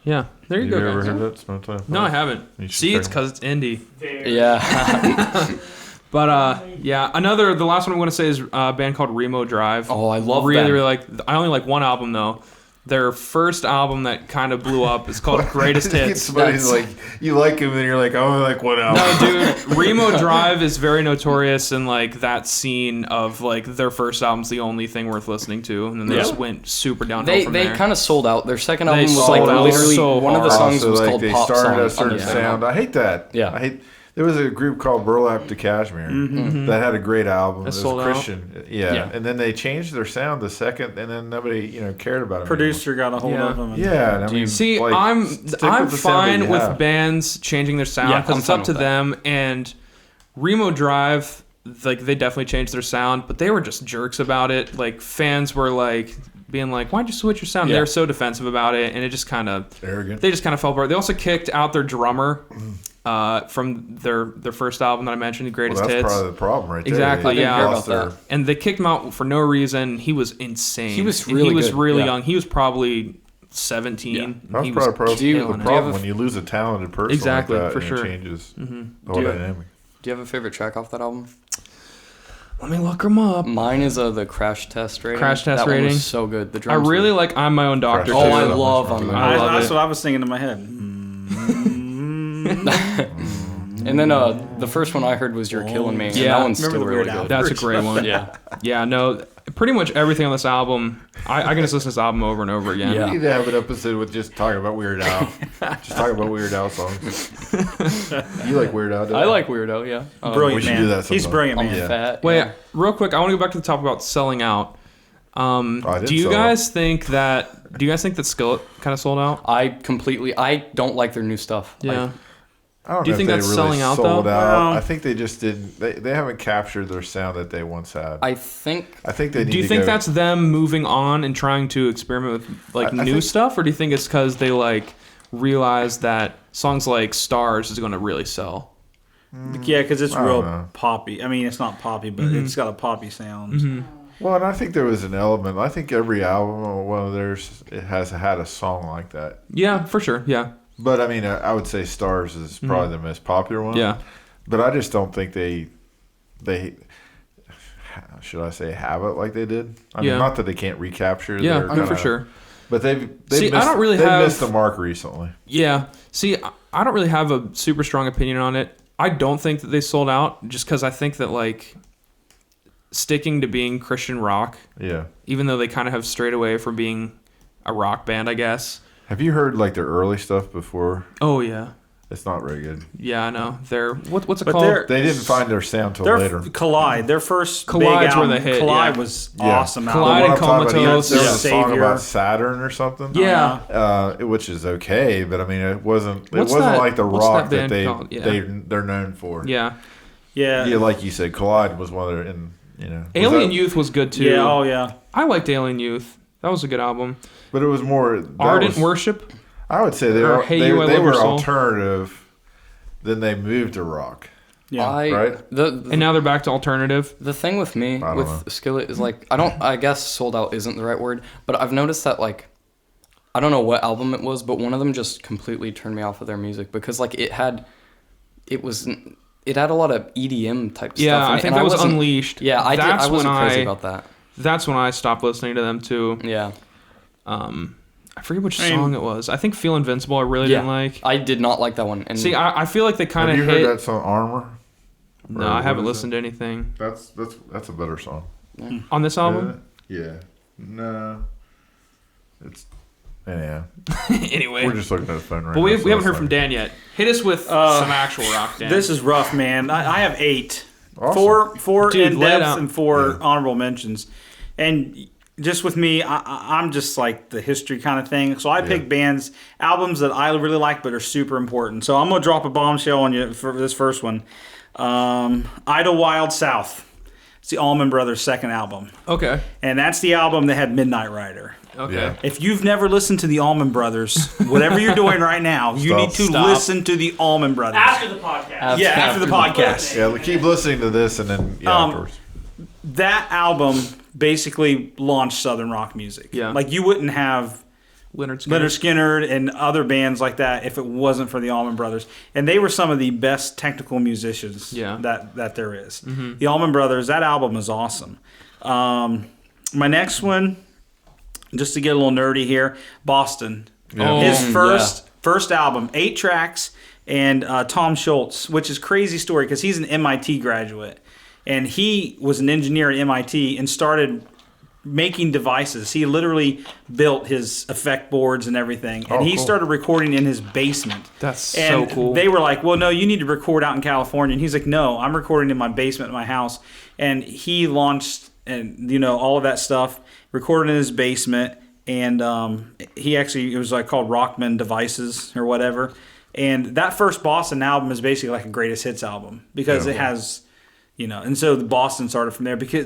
Yeah. There you you go, ever guys. heard that? Small Town No, I Poets? haven't. You should See, check it's them because it's indie. Very. Yeah. But, yeah. The last one I'm going to say is a band called Remo Drive. Oh, I love really, them. really like. I only like one album, though. Their first album that kind of blew up is called Greatest Hits. Somebody's like, you like him, and you're like, I only like one album. No, dude, Remo Drive is very notorious in like that scene of like their first album's the only thing worth listening to, and then they Yeah. just went super downhill They from they there. kind of sold out. Their second They album was sold like out literally so one of the hard. songs So, was like, called they Pop started Song. a on certain the sound. album. I hate that. Yeah. I hate. There was a group called Burlap to Cashmere that had a great album. It was sold out. Christian. Yeah. And then they changed their sound the second, and then nobody cared about it. Producer got a hold Yeah. of them. And Yeah, and I mean, See, like, I'm stick with the sound that fine you with have. bands changing their sound Yeah, because I'm it's up fine to with that. them. And Remo Drive, like they definitely changed their sound, but they were just jerks about it. Like fans were like being like, "Why'd you switch your sound?" Yeah. They were so defensive about it, and it just kind of arrogant. they just kind of fell apart. They also kicked out their drummer from their first album that I mentioned, The Greatest Well, that's Hits. probably the problem, right there. Exactly, They yeah. lost Hear about their- And they kicked him out for no reason. He was insane. He was And really he was good, really yeah. young. He was probably 17. Yeah. and That's he probably was Do you- the killing it. problem have a when you lose a talented person. Exactly, like that, for and sure. It changes the Do whole you- dynamic. Do you have a favorite track off that album? Let me look him up. Mine is the Crash Test rating. Crash Test that One rating? was so good. The I drums really were- like I'm My Own Doctor. Crash too. Oh, I Test. love on I love that's it. what I was thinking in my head. And then the first one I heard was You're Killing Me. And Yeah. that one's Remember still the really Weird Al good. That's a great one. Yeah. Yeah, no, pretty much everything on this album, I can just listen to this album over and over again. Yeah. We need to have an episode with just talking about Weird Al. Just talking about Weird Al songs. You like Weird Al? Don't I you? like Weirdo, yeah. Brilliant we should man. do that He's sometime. brilliant I'm man. Yeah. fat. Wait, yeah. real quick, I want to go back to the topic about selling out. I did Do you sell guys think that Skillet kind of sold out? I don't like their new stuff. Yeah. I don't Do you know think if they that's really selling out, sold though? out. Well- I think they just didn't. They haven't captured their sound that they once had. I think think they need Do you to think go- that's them moving on and trying to experiment with like I new think- stuff, or do you think it's because they like realize that songs like Stars is going to really sell? Yeah, because it's I don't real know. poppy. I mean, it's not poppy, but it's got a poppy sound. Well, and I think there was an element. I think every album or one of theirs it has had a song like that. Yeah, for sure. Yeah, But I mean, I would say Stars is probably the most popular one. yeah. but I just don't think they should I say have it like they did. I mean, not that they can't recapture. Yeah, I mean, for sure. But they've See, missed, I don't really they've have, missed the mark recently. Yeah. See, I don't really have a super strong opinion on it. I don't think that they sold out just because I think that, like, sticking to being Christian rock, even though they kind of have strayed away from being a rock band, I guess. Have you heard, like, their early stuff before? Oh, yeah. It's not very good. Yeah, I know. They're what's it called? They didn't find their sound till later. Collide. Their first Collide's big album. where they hit. Collide was awesome. Collide and Comatose. There was a song about Saturn or something. Yeah. Which is okay, but I mean, it wasn't like the rock that they're known for. Yeah. Yeah. Yeah, like you said, Collide was one of their, and you know, Alien Youth was good too. Yeah. Oh yeah. I liked Alien Youth. That was a good album. But it was more Ardent Worship. I would say they were alternative. Then they moved to rock. Yeah. Right. And now they're back to alternative. The thing with me with Skillet is like I guess sold out isn't the right word, but I've noticed that like I don't know what album it was, but one of them just completely turned me off of their music because like it had a lot of EDM type stuff. Yeah, I think that was Unleashed. Yeah, I wasn't crazy about that. That's when I stopped listening to them too. Yeah. I forget which song it was. I think Feel Invincible I really didn't like. I did not like that one. And see, I feel like they kind of hit... Have you heard that song, Armor? No, I haven't listened to anything. That's a better song. Yeah. On this album? Yeah. No. It's... Yeah. Anyway. We're just looking at the phone right now. But we haven't heard from Dan yet. Hit us with some actual rock, Dan. This is rough, man. I have 8. Awesome. Four in-depths and 4 honorable mentions. And... just with me, I'm just like the history kind of thing. So I pick albums that I really like but are super important. So I'm going to drop a bombshell on you for this first one. Idlewild South. It's the Allman Brothers' second album. Okay. And that's the album that had Midnight Rider. Okay. Yeah. If you've never listened to the Allman Brothers, whatever you're doing right now, you need to listen to the Allman Brothers. After the podcast. After the podcast. Yeah, keep listening to this and then afterwards. That album basically launched Southern rock music. Yeah. Like you wouldn't have Leonard Skinner and other bands like that if it wasn't for the Allman Brothers. And they were some of the best technical musicians that there is. Mm-hmm. The Allman Brothers, that album is awesome. My next one, just to get a little nerdy here, Boston. Yeah. His first album, 8 tracks, and Tom Schultz, which is a crazy story because he's an MIT graduate. And he was an engineer at MIT and started making devices. He literally built his effect boards and everything. And he started recording in his basement. That's so cool. They were like, well, no, you need to record out in California. And he's like, no, I'm recording in my basement in my house. And he launched all of that stuff, recorded in his basement. And it was like called Rockman Devices or whatever. And that first Boston album is basically like a greatest hits album because it has... and so the Boston started from there because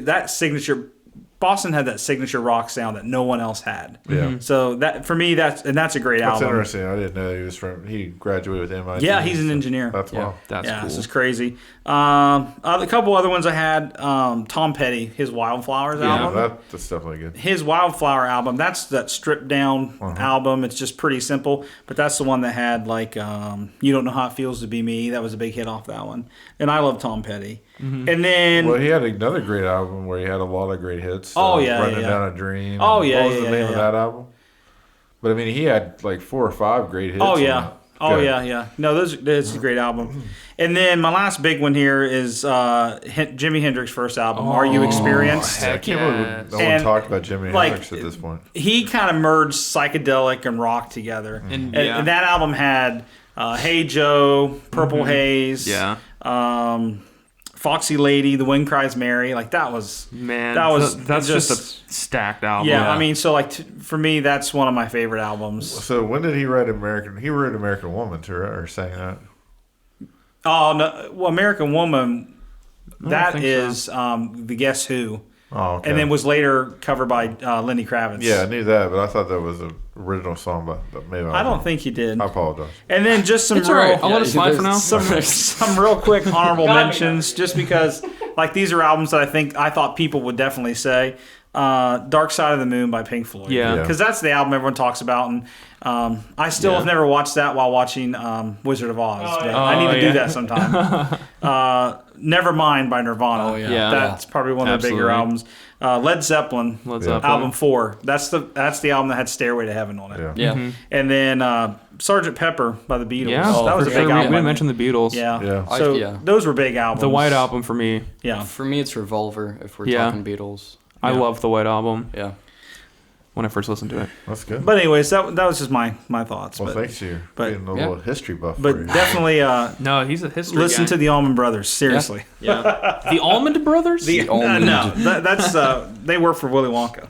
Boston had that signature rock sound that no one else had. Yeah. So that for me, that's a great album. That's interesting. I didn't know he graduated with MIT. Yeah, he's an engineer. That's wild. That's cool. This is crazy. A couple other ones I had. Tom Petty, his Wildflowers album. That's definitely good. His Wildflower album. That's that stripped down album. It's just pretty simple, but that's the one that had like You Don't Know How It Feels to Be Me. That was a big hit off that one. And I love Tom Petty. Mm-hmm. And then he had another great album where he had a lot of great hits. Running Down a Dream. Oh yeah, what was the name of that album? But I mean, he had like 4 or 5 great hits. Oh yeah. No, this is a great album. And then my last big one here is Jimi Hendrix's first album, Are You Experienced? I can't believe no one talked about Jimi Hendrix at this point. He kind of merged psychedelic and rock together. And that album had Hey Joe, Purple Haze, Foxy Lady, The Wind Cries Mary. Like that's just a stacked album. Yeah, I mean, so like for me, that's one of my favorite albums. So when did he write American? He wrote American Woman too, right? Or sang that? Oh no, well, American Woman, that is the Guess Who. Oh, okay. And then was later covered by Lenny Kravitz. Yeah, I knew that, but I thought that was an original song, but maybe I don't think he did. I apologize. And then just some I'll let it slide for now. Some real quick honorable mentions, just because like these are albums that I thought people would definitely say. Dark Side of the Moon by Pink Floyd. Yeah. Because that's the album everyone talks about. And I still have never watched that while watching Wizard of Oz. But I need to do that sometime. Nevermind by Nirvana. Oh, yeah. That's probably one of the bigger albums. Led Zeppelin, album 4. That's the album that had Stairway to Heaven on it. Yeah. Mm-hmm. And then Sgt. Pepper by the Beatles. Yeah, that was a big album. We mentioned the Beatles. Yeah. So those were big albums. The White Album for me. Yeah. For me, it's Revolver, if we're talking Beatles. I love the White Album. Yeah. When I first listened to it. That's good. But anyways, that was just my thoughts. Well, thanks you. Being a little history buff. But definitely, no, he's a history listen guy. to the Allman Brothers. Seriously. Yeah. The Almond Brothers? No, that's they work for Willy Wonka.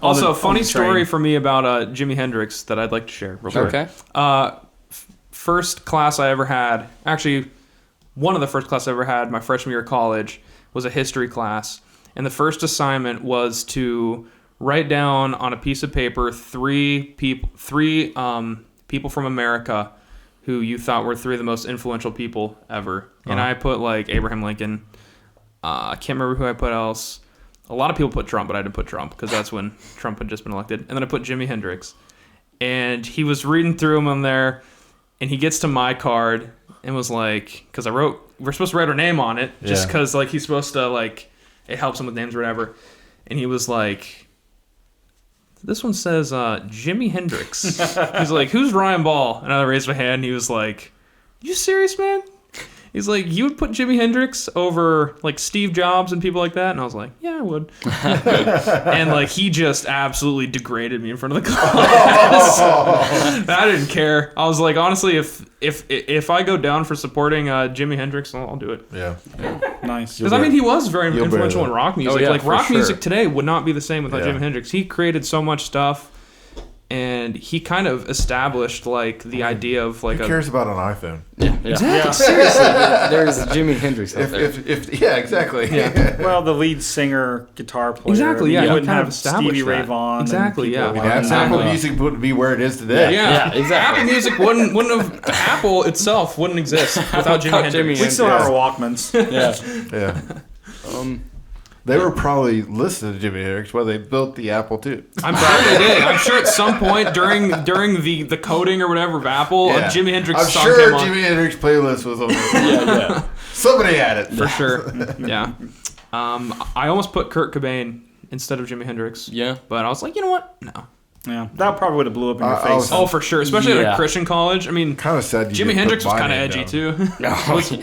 Also, a funny story for me about Jimi Hendrix that I'd like to share. Real quick. Okay. First class I ever had, actually, one of the first classes I ever had my freshman year of college was a history class. And the first assignment was to write down on a piece of paper three people from America who you thought were 3 of the most influential people ever. And I put like Abraham Lincoln. I can't remember who I put else. A lot of people put Trump, but I didn't put Trump because that's when Trump had just been elected. And then I put Jimi Hendrix. And he was reading through them on there, and he gets to my card and was like, because we're supposed to write our name on it, just because like he's supposed to like, it helps him with names or whatever. And he was like, this one says Jimi Hendrix. He's like, who's Ryan Ball? And I raised my hand, and he was like, you serious, man? He's like, you would put Jimi Hendrix over like Steve Jobs and people like that? And I was like, yeah, I would. And like he just absolutely degraded me in front of the class. I didn't care. I was like, honestly, if I go down for supporting Jimi Hendrix, I'll do it. Yeah. Nice. Because I mean, he was very influential in rock music. Oh, yeah, like rock sure. music today would not be the same without Yeah. Jimi Hendrix. He created so much stuff. And he kind of established like the idea of like Who cares about an iPhone? Yeah. Exactly. Seriously. There's Jimi Hendrix out there. Yeah, exactly. Yeah. Well, the lead singer, guitar player. Exactly, yeah, You he wouldn't kind of have established Stevie Ray that. Vaughan. Exactly, and yeah. people Yeah, like Apple that. Music wouldn't be where it is today. Yeah, exactly. Apple Music wouldn't have Apple itself wouldn't exist without Jimi Hendrix. We still have our Walkmans. Yeah. Yeah. They were probably listening to Jimi Hendrix while they built the Apple too. I'm sure they did. I'm sure at some point during the coding or whatever of Apple, a Jimi Hendrix I'm song sure came on. Jimi Hendrix playlist was on there. Yeah. Somebody had it. For sure. Yeah. I almost put Kurt Cobain instead of Jimi Hendrix. Yeah. But I was like, you know what? No. Yeah, that probably would have blew up in your I was- face. Oh, for sure. Especially at a Yeah. Christian college. I mean, Kind of sad. You Jimi didn't Hendrix put was my kind of name edgy down.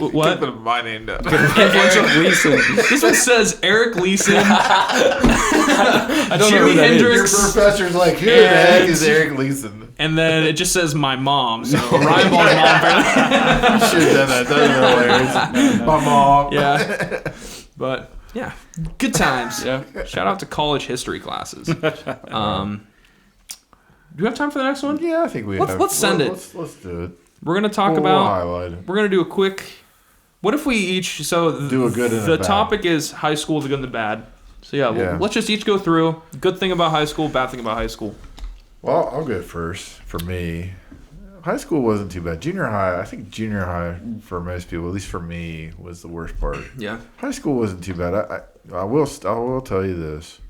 too. What? Put my name down. Influential Gleason. This one says Eric Gleason. I don't know Jimi who that is. Your Hendrix. professor's like, who the heck is Eric Leeson? And then it just says my mom. So Ryan Ball's mom. Apparently. Should have done that. That was hilarious. My mom. Yeah. But yeah, good times. Yeah. Shout out to college history classes. Do we have time for the next one? Yeah, I think we Let's- have. let's send it. Let's do it. We're gonna talk We'll about. highlight it. We're gonna do a quick. What if we each Do a good and a the bad. topic is high school, the good and the bad. So yeah, Yeah. let's just each go through good thing about high school, bad thing about high school. Well, I'll go first. For me, high school wasn't too bad. Junior high, I think junior high for most people, at least for me, was the worst part. Yeah. High school wasn't too bad. I will tell you this,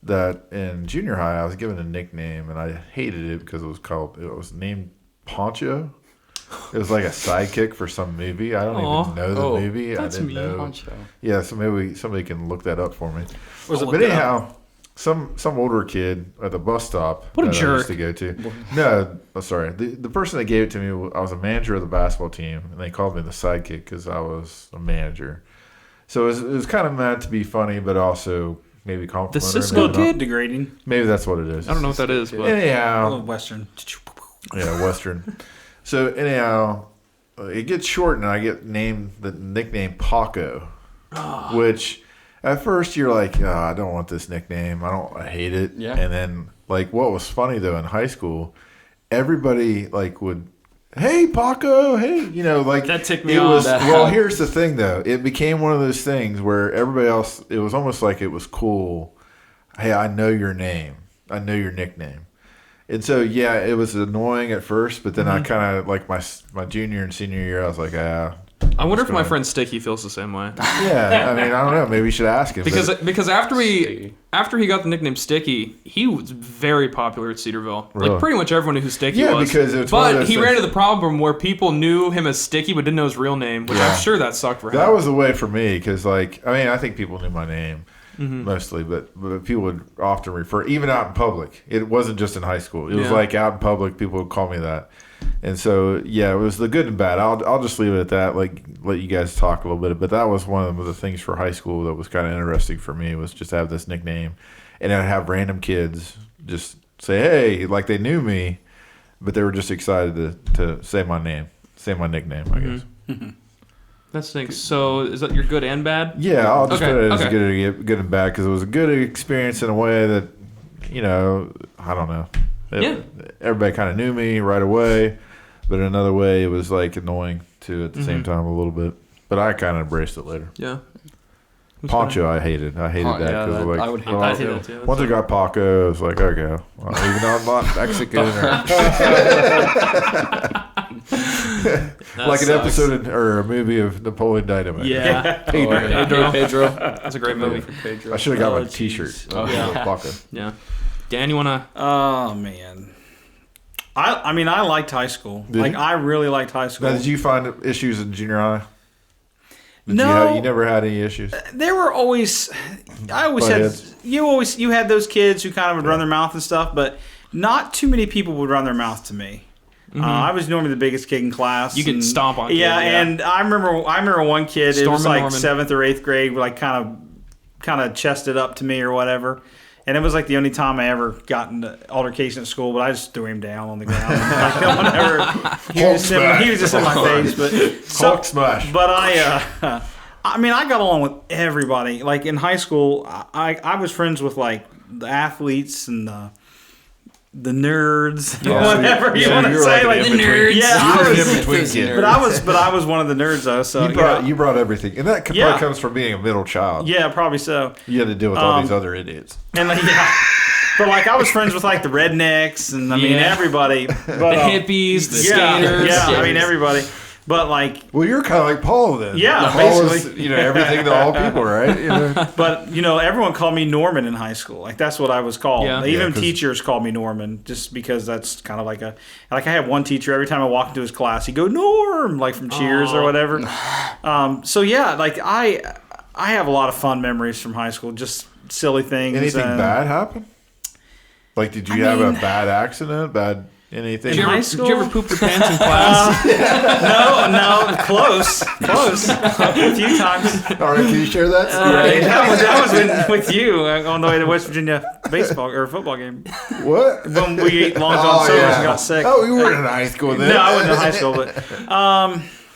that in junior high I was given a nickname and I hated it because it was named Poncho. It was like a sidekick for some movie. I don't even know the movie. that's I didn't mean. know. Poncho. Yeah, so maybe somebody can look that up for me. Was it But anyhow, some older kid at the bus stop What a that I jerk. used to go to. No, sorry. The person that gave it to me, I was a manager of the basketball team, and they called me the sidekick because I was a manager. So it was kind of meant to be funny, but also maybe complimentary. Cisco maybe not. kid? Degrading. Maybe that's what it is. I don't know what that is, but A Anyhow, little Western. yeah, Western. So anyhow, it gets shortened, and I get named the nickname Paco, which at first you're like, oh, I don't want this nickname. I hate it. Yeah. And then like what was funny though in high school, everybody like would, hey Paco, hey, like that ticked me it off. was. Well, here's the thing though, it became one of those things where everybody else, it was almost like it was cool. Hey, I know your name. I know your nickname. And so, yeah, it was annoying at first, but then I kind of, like my junior and senior year, I was like, I wonder if my friend Sticky feels the same way. Yeah, I mean, I don't know. Maybe you should ask him. Because after he got the nickname Sticky, he was very popular at Cedarville. Really? Like pretty much everyone knew who Sticky was. Yeah, because it's but he ran into the problem where people knew him as Sticky but didn't know his real name, which I'm sure that sucked for him. That was the way for me because, like, I mean, I think people knew my name mostly, but people would often refer, even out in public. It wasn't just in high school. It was like out in public, people would call me that. And so, yeah, it was the good and bad. I'll just leave it at that. Like, let you guys talk a little bit. But that was one of the things for high school that was kind of interesting for me was just have this nickname, and I'd have random kids just say, "Hey," like they knew me, but they were just excited to say my name, say my nickname, I guess. That stinks. So is that your good and bad? Yeah, I'll just put it as good and bad because it was a good experience in a way that, you know, I don't know. Everybody kind of knew me right away, but in another way, it was like annoying too at the same time a little bit. But I kind of embraced it later. Yeah. Poncho, I hated that because like I would hate that too. Too. Once I got Paco, I was like, okay, well, even though I'm not Mexican, like an episode or a movie of Napoleon Dynamite. Yeah, Pedro. That's a great movie. I should have got my T-shirt. Paco. Yeah. Dan, you wanna? Oh man. I mean, I liked high school. I really liked high school. Now, did you find issues in junior high? No, you never had any issues. There were always. I always had. You had those kids who kind of would run their mouth and stuff, but not too many people would run their mouth to me. I was normally the biggest kid in class. You could stomp on. Yeah, and I remember one kid. It was like 7th or 8th grade, like kind of chested up to me or whatever. And it was like the only time I ever got into altercation at school, but I just threw him down on the ground. Like no one ever. He was just in my face, but Hulk smash. But I mean, I got along with everybody. Like in high school, I was friends with like the athletes and the nerds, whatever you want to say, like the nerds. Yeah, I was in between kids. But I was one of the nerds though. So you brought everything, and that probably comes from being a middle child. Yeah, probably so. You had to deal with all these other idiots. And but like I was friends with like the rednecks and I mean everybody, but, the hippies, the skaters. Yeah, I mean everybody. But like, well, you're kind of like Paul then. Yeah, Paul basically, is, everything to all people, right? But everyone called me Norman in high school. Like that's what I was called. Yeah. Even teachers called me Norman, just because that's kind of like I had one teacher every time I walked into his class, he'd go Norm, like from Cheers or whatever. So yeah, like I have a lot of fun memories from high school, just silly things. Anything bad happen? Like, did you have a bad accident? Anything? In high school? Did you ever poop your pants in class? No, close. A few times. All right, can you share that story? That was with you on the way to West Virginia baseball or football game. What? When we ate Long John Silver's and got sick. Oh, you weren't in high school then. No, I wasn't in high school, but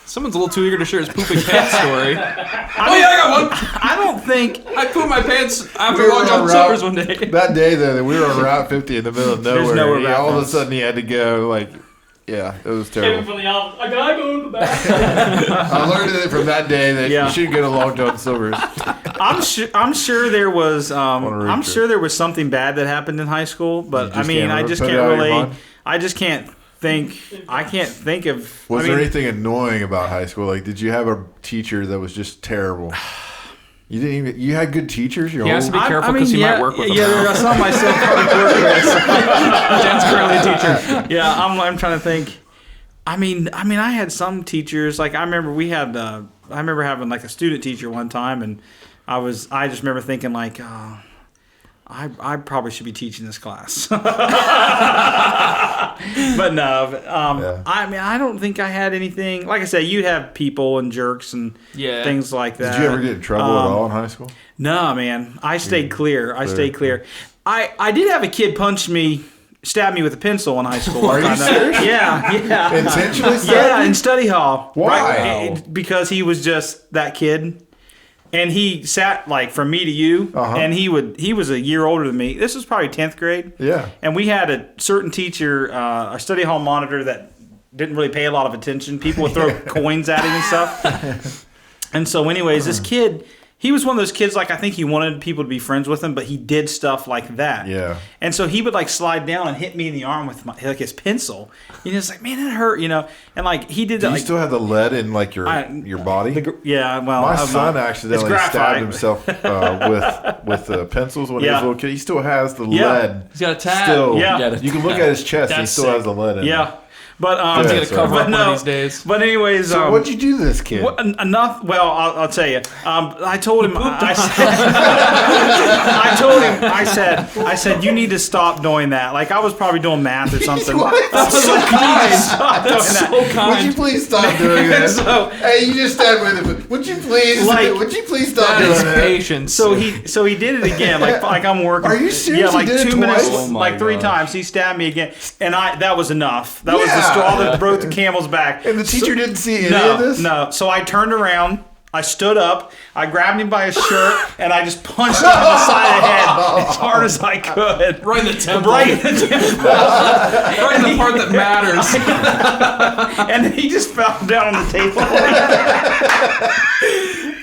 someone's a little too eager to share his pooping pants story. I got one. I don't think I pooped my pants after Long John Silver's one day. That day, though, we were on Route 50 in the middle of nowhere. All of a sudden, he had to go. Like, yeah, it was terrible. From the office, I gotta go to the bathroom. I learned it from that day that you should go to Long John Silver's. I'm sure there was there was something bad that happened in high school, but I mean, I just can't relate. I just can't. I can't think of. Was there anything annoying about high school? Like, did you have a teacher that was just terrible? You didn't even. You had good teachers. He has to be careful because he might work with them. Yeah, some of myself probably work with. Dan's currently a teacher. Yeah, I'm trying to think. I mean, I had some teachers. Like, I remember we had. I remember having like a student teacher one time, and I just remember thinking like. I probably should be teaching this class. But no, I mean, I don't think I had anything. Like I said, you'd have people and jerks and things like that. Did you ever get in trouble at all in high school? No, man. I stayed clear. I did have a kid stab me with a pencil in high school. Are you serious? Yeah. Intentionally? Yeah, in study hall. Why? Right, because he was just that kid. And he sat like from me to you, and he was a year older than me. This was probably 10th grade. Yeah. And we had a certain teacher, a study hall monitor that didn't really pay a lot of attention. People would throw coins at him and stuff. And so anyways, this kid, he was one of those kids, like, I think he wanted people to be friends with him, but he did stuff like that. Yeah. And so he would, like, slide down and hit me in the arm with, his pencil. And it's like, man, that hurt, And, like, he did that. Do you still have the lead in, like, your body? Yeah, well. My son accidentally stabbed himself with pencils when he was a little kid. He still has the lead. He's got a tab. Still, Yeah. You can look at his chest. He still has the lead in it. Yeah. But I'm going to cover up one of these days. But anyways, so what'd you do to this kid? Enough. Well, I'll tell you. I told him. I told him. I said, you need to stop doing that. Like I was probably doing math or something. That's so kind. That's so kind. Would you please stop doing that? Hey, you just stabbed with it. Would you please? Would you please stop doing that? Patience. So he did it again. Like I'm working. Are you serious? Yeah, like he did 2 it minutes, twice? like 3 times. He stabbed me again, and that was enough. That was the straw that broke the camel's back. And the teacher didn't see any of this? No. So I turned around, I stood up, I grabbed him by his shirt, and I just punched him on the side of the head as hard as I could. Right in the temple. Right in the temple. Right in the part that matters. And then he just fell down on the table.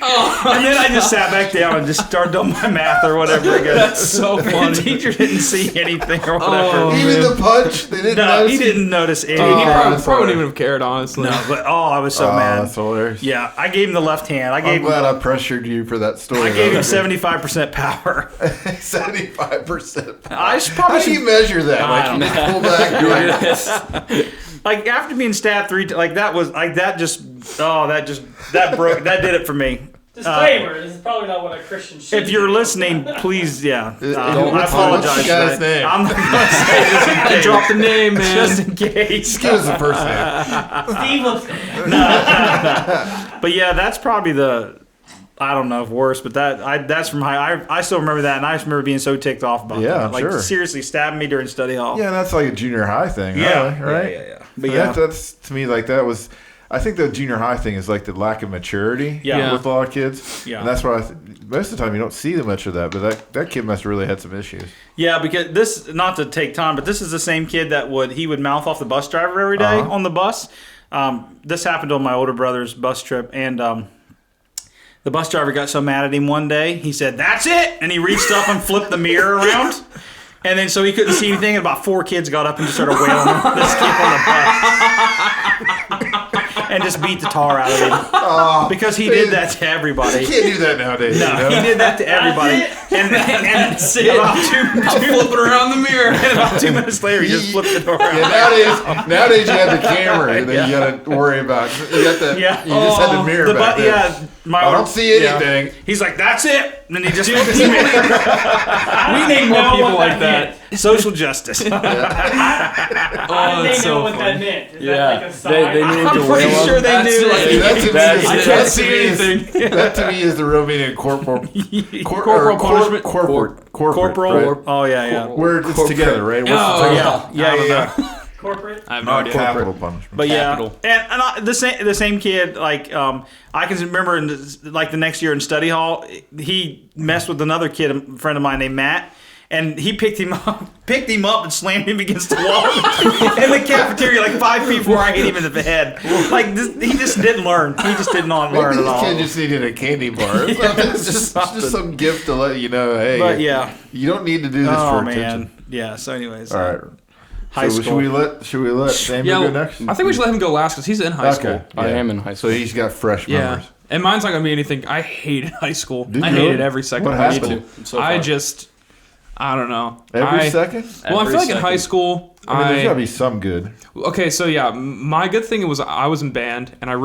And then I just sat back down and just started doing my math or whatever again. That's so funny. The teacher didn't see anything or whatever. Even the punch? They didn't notice? He didn't notice anything. He probably wouldn't even have cared, honestly. No, but I was so mad. That's hilarious. Yeah, I gave him the left hand. I'm glad I pressured you for that story. I gave him 75% power. 75%. How do you measure that? Like you just pull back. You're like after being stabbed 3 times, like that was like that broke. That did it for me. Disclaimer: this is probably not what a Christian should. If you're do. listening, please, I what's apologize. the guy's name? I'm not gonna say this in case. Drop the name, man. Just in case. Give us the first name. Steve looks. No. But yeah, that's probably I don't know if worse, but that's from high. I still remember that, and I just remember being so ticked off about that. Yeah, Like seriously, stabbing me during study hall. Yeah, that's like a junior high thing. Yeah, right. Yeah. But yeah, that's to me like that was. I think the junior high thing is like the lack of maturity with a lot of kids. Yeah. And that's why most of the time you don't see much of that, but that kid must have really had some issues. Yeah, because this, not to take time, but this is the same kid that would mouth off the bus driver every day on the bus. This happened on my older brother's bus trip, and the bus driver got so mad at him one day, he said, "That's it!" And he reached up and flipped the mirror around. And then so he couldn't see anything, and about 4 kids got up and just started wailing this kid on the bus. And just beat the tar out of him. Because he did that to everybody. You can't do that nowadays. No, he did that to everybody. And That's it. about I'm flipping around the mirror. and about 2 minutes later, he just flipped it around. Yeah, nowadays you have the camera, and then you got to worry about. You got the. Yeah. You just had the mirror back there. Yeah, I don't see anything. Yeah. He's like, "That's it," and then he just flipped We need more people like that. social justice. Oh, They that's know so what funny. that meant. Is Yeah. that like a sign? They knew I'm to pretty whale sure them. they knew. I can't see anything. That to me is the real meaning of corporal punishment. Corporal. Right? Oh yeah. Where it's together, right? What's Oh, the Yeah. Corporate. I have no not idea. capital punishment. But Capital. yeah, and the same kid, like I can remember in the next year in study hall, he messed with another kid, a friend of mine named Matt, and he picked him up and slammed him against the wall in the cafeteria, like 5 feet before I hit him in the head. Like he just didn't learn. He just did not learn Maybe at all. this kid just needed a candy bar. It's just some gift to let you know, hey, But yeah. you don't need to do this Oh for attention. man, yeah. So anyways, All right. high So school. should we let Sam Yeah, go next? I think we should let him go last because he's in high school. I am in high school. So he's got fresh Yeah. memories. And mine's not going to be anything. I hated high school. Did I you hated really? every second What of high happened? school. So far. I don't know. Every second? Well, I feel Every like in high second. school, I mean, there's got to be some good. Okay, so yeah, my good thing was I was in band, and I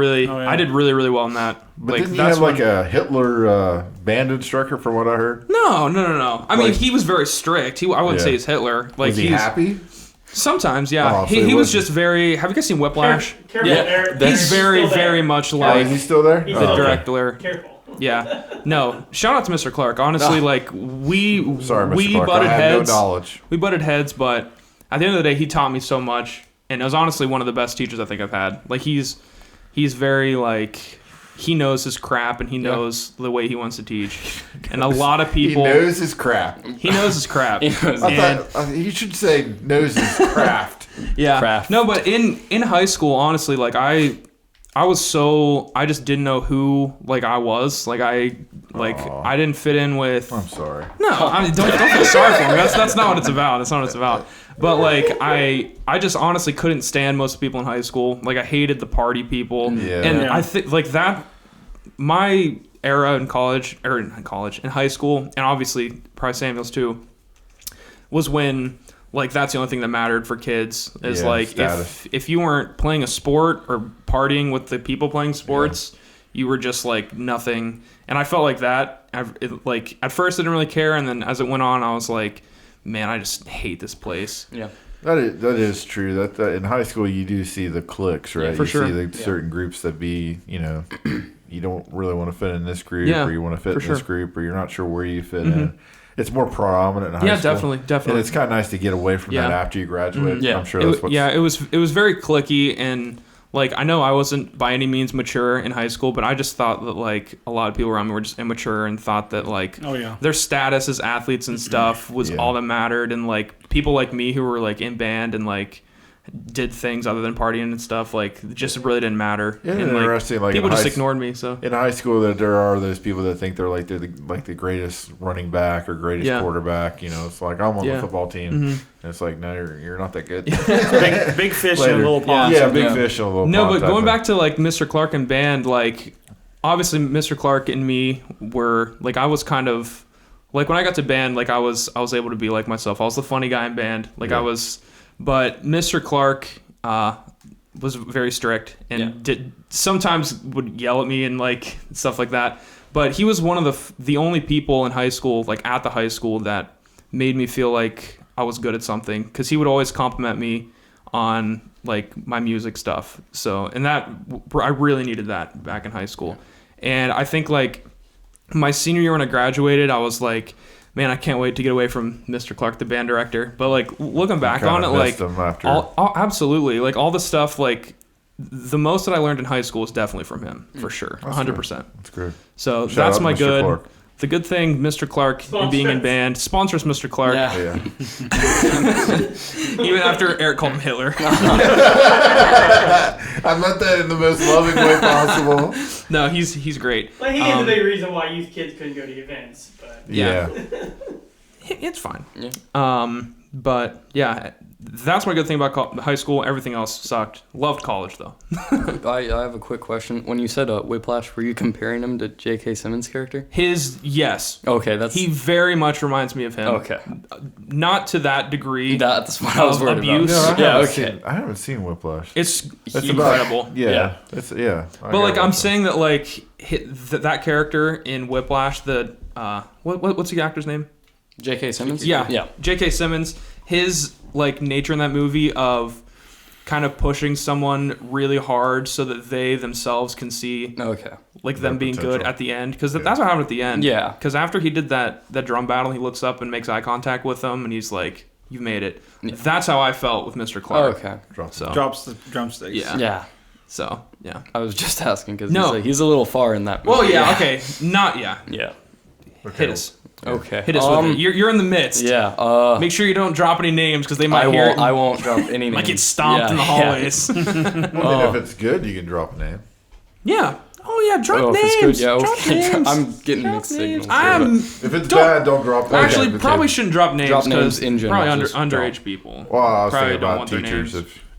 did really, really well in that. But like, didn't you have like a Hitler band instructor from what I heard? No. I mean, Like- he was very strict. I wouldn't Yeah. say he's Hitler. Like Was he happy? Sometimes, yeah. Oh, so he he was wasn't- just very. Have you guys seen Whiplash? Careful Yeah, there. he's very, still there. very much Oh, like is he still there? He's the still there. director. Careful. Yeah. No. Shout out to Mr. Clark. Honestly, like we Sorry, Mr. we Clark. butted I have heads. no knowledge. We butted heads, but at the end of the day, he taught me so much, and it was honestly one of the best teachers I think I've had. Like he's very like. He knows his crap, and he knows the way he wants to teach. And a lot of people... He knows his crap. He knows his crap. He knows I thought you should say knows his craft. Yeah. Craft. No, but in high school, honestly, like I just didn't know who like I was. Like Like, I didn't fit in with... I'm sorry. No, don't feel sorry for me. That's not what it's about. That's not what it's about. But, like, I just honestly couldn't stand most people in high school. Like, I hated the party people. Yeah. And I think, like, that... My era in college, in high school, and obviously probably Samuel's too, was when... Like, that's the only thing that mattered for kids is, like, status. If you weren't playing a sport or partying with the people playing sports, you were just, like, nothing. And I felt like that. Like, at first I didn't really care, and then as it went on, I was like, man, I just hate this place. Yeah. That is true. That in high school, you do see the cliques, right? Yeah, for sure. You see certain groups that be, you don't really want to fit in this group, or you want to fit in this group, or you're not sure where you fit in. It's more prominent in high school. Yeah, definitely. And it's kind of nice to get away from that after you graduate. Yeah. I'm sure that's what's... Yeah, it was very cliquey, and, like, I know I wasn't by any means mature in high school, but I just thought that, like, a lot of people around me were just immature and thought that, like, their status as athletes and stuff was all that mattered, and, like, people like me who were, like, in band and, like, did things other than partying and stuff, like, just really didn't matter. Yeah, and, interesting. Like, people just ignored me. So in high school, that there are those people that think they're the greatest running back or greatest quarterback. It's like, I'm on the football team, and it's like, no, you're not that good. big fish in a little pond. Yeah, big fish in a little pond. No, but going back to, like, Mr. Clark and band, like, obviously Mr. Clark and me were, like, I was kind of, like, when I got to band, like, I was able to be like myself. I was the funny guy in band. Like, I was. But Mr. Clark was very strict and sometimes would yell at me and, like, stuff like that. But he was one of the only people in high school, like, at the high school, that made me feel like I was good at something, because he would always compliment me on, like, my music stuff. So, and that, I really needed that back in high school. And I think, like, my senior year when I graduated, I was like, man, I can't wait to get away from Mr. Clark, the band director. But, like, looking back on it, like, absolutely, like, all the stuff, like, the most that I learned in high school is definitely from him, for sure, 100%. That's great. So that's my good. Clark. The good thing, Mr. Clark, and being in band, sponsors Mr. Clark. Yeah. Even after Eric called him Hitler. I meant that in the most loving way possible. No, he's great. Well, he is the big reason why youth kids couldn't go to events. But yeah. It's fine. Yeah. But yeah, that's my good thing about high school. Everything else sucked. Loved college though. I have a quick question. When you said Whiplash, were you comparing him to J.K. Simmons' character? Yes. Okay, he very much reminds me of him. Okay. Not to that degree. That's what I was worried abuse. about. No, I haven't seen Whiplash. It's incredible. But like, I'm saying that, like, that character in Whiplash, what's the actor's name? J.K. Simmons? Yeah. J.K. Simmons, his, like, nature in that movie of kind of pushing someone really hard so that they themselves can see, like, them being good at the end. Because that's what happened at the end. Yeah. Because after he did that drum battle, he looks up and makes eye contact with them, and he's like, you've made it. Yeah. That's how I felt with Mr. Clark. Okay. Drops the drumsticks. Yeah. So, yeah. I was just asking because he's a little far in that movie. Well, yeah, okay. Yeah. Okay. Hit us. Okay. Hit us with it. You're in the midst. Yeah. Make sure you don't drop any names because they might hear it. I won't drop any names. Like, it's stomped in the hallways. If it's good, you can drop a name. Yeah. Oh, yeah, drop names. If it's good, drop names. I'm getting mixed signals. If it's bad, don't drop names. Actually, probably shouldn't drop names. Drop names in general. Probably underage people. Well, I was probably thinking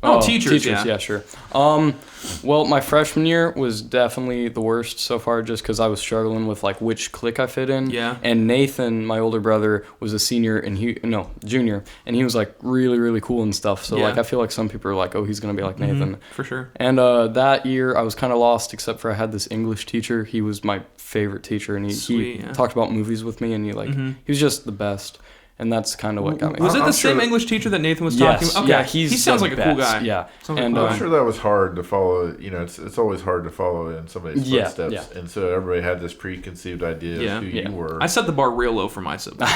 about teachers. Teachers, yeah, sure. Well, my freshman year was definitely the worst so far, just because I was struggling with, like, which clique I fit in. Yeah. And Nathan, my older brother, was a junior, and he was, like, really, really cool and stuff. So, like, I feel like some people are like, oh, he's gonna be like Nathan. For sure. And that year, I was kind of lost, except for I had this English teacher. He was my favorite teacher, and he talked about movies with me, and he was just the best. And that's kind of what got me. Was it the same English teacher that Nathan was talking about? Okay. Yeah, he sounds like a cool guy. Yeah. And I'm sure that was hard to follow. It's always hard to follow in somebody's footsteps. Yeah. And so everybody had this preconceived idea of who you were. I set the bar real low for my siblings.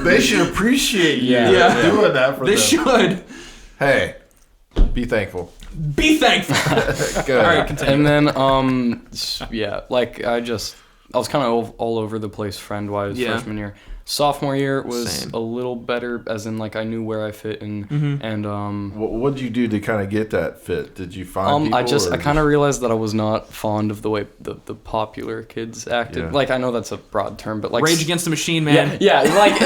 They should appreciate you doing that for them. They should. Hey, be thankful. Be thankful. Good. All right, continue. And then, like, I was kind of all over the place friend-wise freshman year. Sophomore year was a little better, as in like I knew where I fit in, and What did you do to kind of get that fit? Did you find people? I kind of realized that I was not fond of the way the popular kids acted. Yeah. Like I know that's a broad term, but like Rage Against the Machine, man. Yeah, like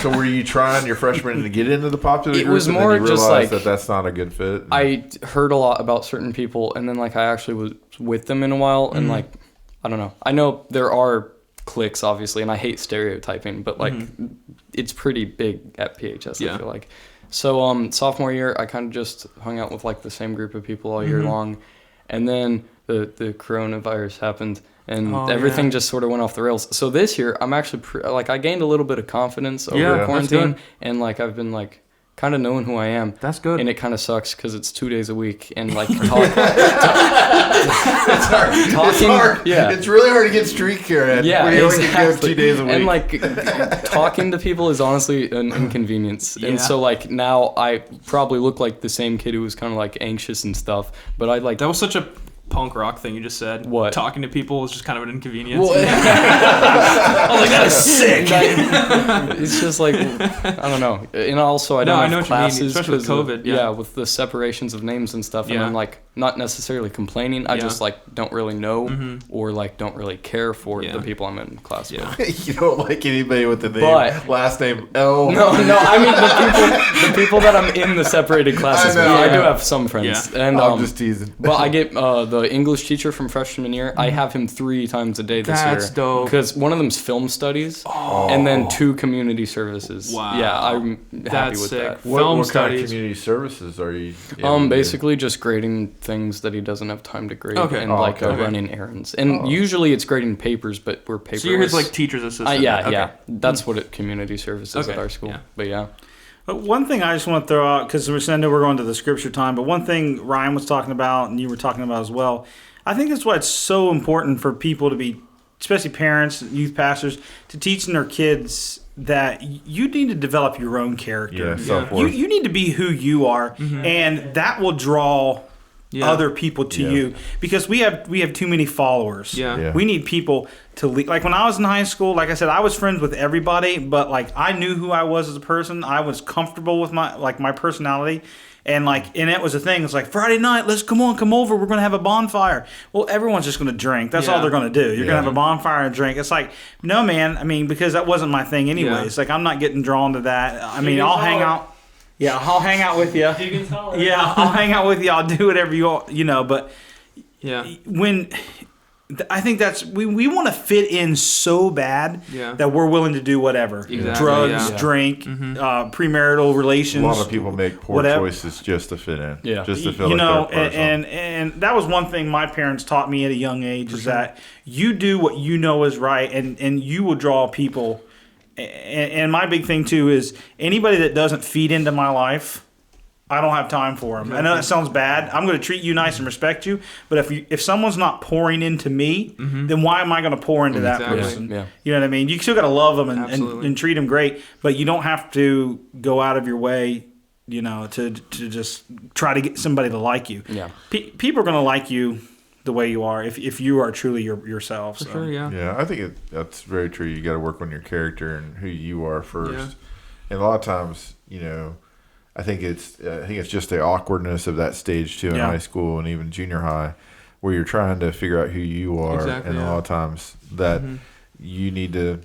So were you trying your freshman to get into the popular group? It was more and then you just realized like that's not a good fit. I heard a lot about certain people, and then like I actually was with them in a while, and like I don't know. I know there are cliques, obviously, and I hate stereotyping, but like it's pretty big at PHS. I feel like. So sophomore year, I kind of just hung out with like the same group of people all year long, and then the coronavirus happened, and everything just sort of went off the rails. So this year, I'm actually I gained a little bit of confidence over quarantine, and like I've been like kind of knowing who I am. That's good. And it kind of sucks because it's 2 days a week, and like it's hard. Yeah, it's really hard to get street care at. Yeah, when you only exactly. go 2 days a week. And like talking to people is honestly an inconvenience. And so like now I probably look like the same kid who was kind of like anxious and stuff. But I like that was such a punk rock thing you just said. What? Talking to people is just kind of an inconvenience. Well, I was like, that is sick. It's just like I don't know. And also I don't have classes, you mean, especially with COVID. Yeah, with the separations of names and stuff. And I'm like not necessarily complaining. I just like don't really know or like don't really care for the people I'm in class with. You don't like anybody with the name last name L. No. I mean the people that I'm in the separated classes with. I do have some friends. Yeah. And I'm just teasing. But I get the English teacher from freshman year. I have him 3 times a day this year. That's dope. Because one of them's film studies, and then 2 community services. Wow. Yeah, I'm happy with sick. that. What kind of community services are you? Basically just grading things that he doesn't have time to grade, and running errands. And usually it's grading papers, but we're paperless. So you're his like teacher's assistant. Yeah. That's what community service is at our school. Yeah. But yeah. But one thing I just want to throw out, because I know we're going to the scripture time, but one thing Ryan was talking about and you were talking about as well, I think that's why it's so important for people to be, especially parents, youth pastors, to teaching their kids that you need to develop your own character. You need to be who you are, and that will draw other people to you, because we have too many followers. We need people to lead. Like when I was in high school, like I said, I was friends with everybody, but like I knew who I was as a person. I was comfortable with my personality. And it was a thing. It's like, Friday night, let's come over. We're going to have a bonfire. Well, everyone's just going to drink. That's all they're going to do. You're going to have a bonfire and drink. It's like, no, man. I mean, because that wasn't my thing anyways. Like, I'm not getting drawn to that. I mean, I'll hang out. Yeah, I'll hang out with you. Yeah, I'll hang out with you. I'll do whatever you know. But when I think that's we want to fit in so bad that we're willing to do whatever. Exactly. Drugs, drink, premarital relations. A lot of people make poor choices just to fit in. Yeah. Just to feel like they're and that was one thing my parents taught me at a young age is that you do what you know is right, and you will draw people. And my big thing too is anybody that doesn't feed into my life, I don't have time for them. I know that sounds bad. I'm going to treat you nice and respect you, but if someone's not pouring into me, then why am I going to pour into that person? Yeah. You know what I mean? You still got to love them and treat them great, but you don't have to go out of your way, to just try to get somebody to like you. Yeah. People are going to like you the way you are if you are truly yourself. For sure, yeah. Yeah, I think that's very true. You got to work on your character and who you are first. And a lot of times, I think it's just the awkwardness of that stage too in high school and even junior high, where you're trying to figure out who you are, and a lot of times that you need to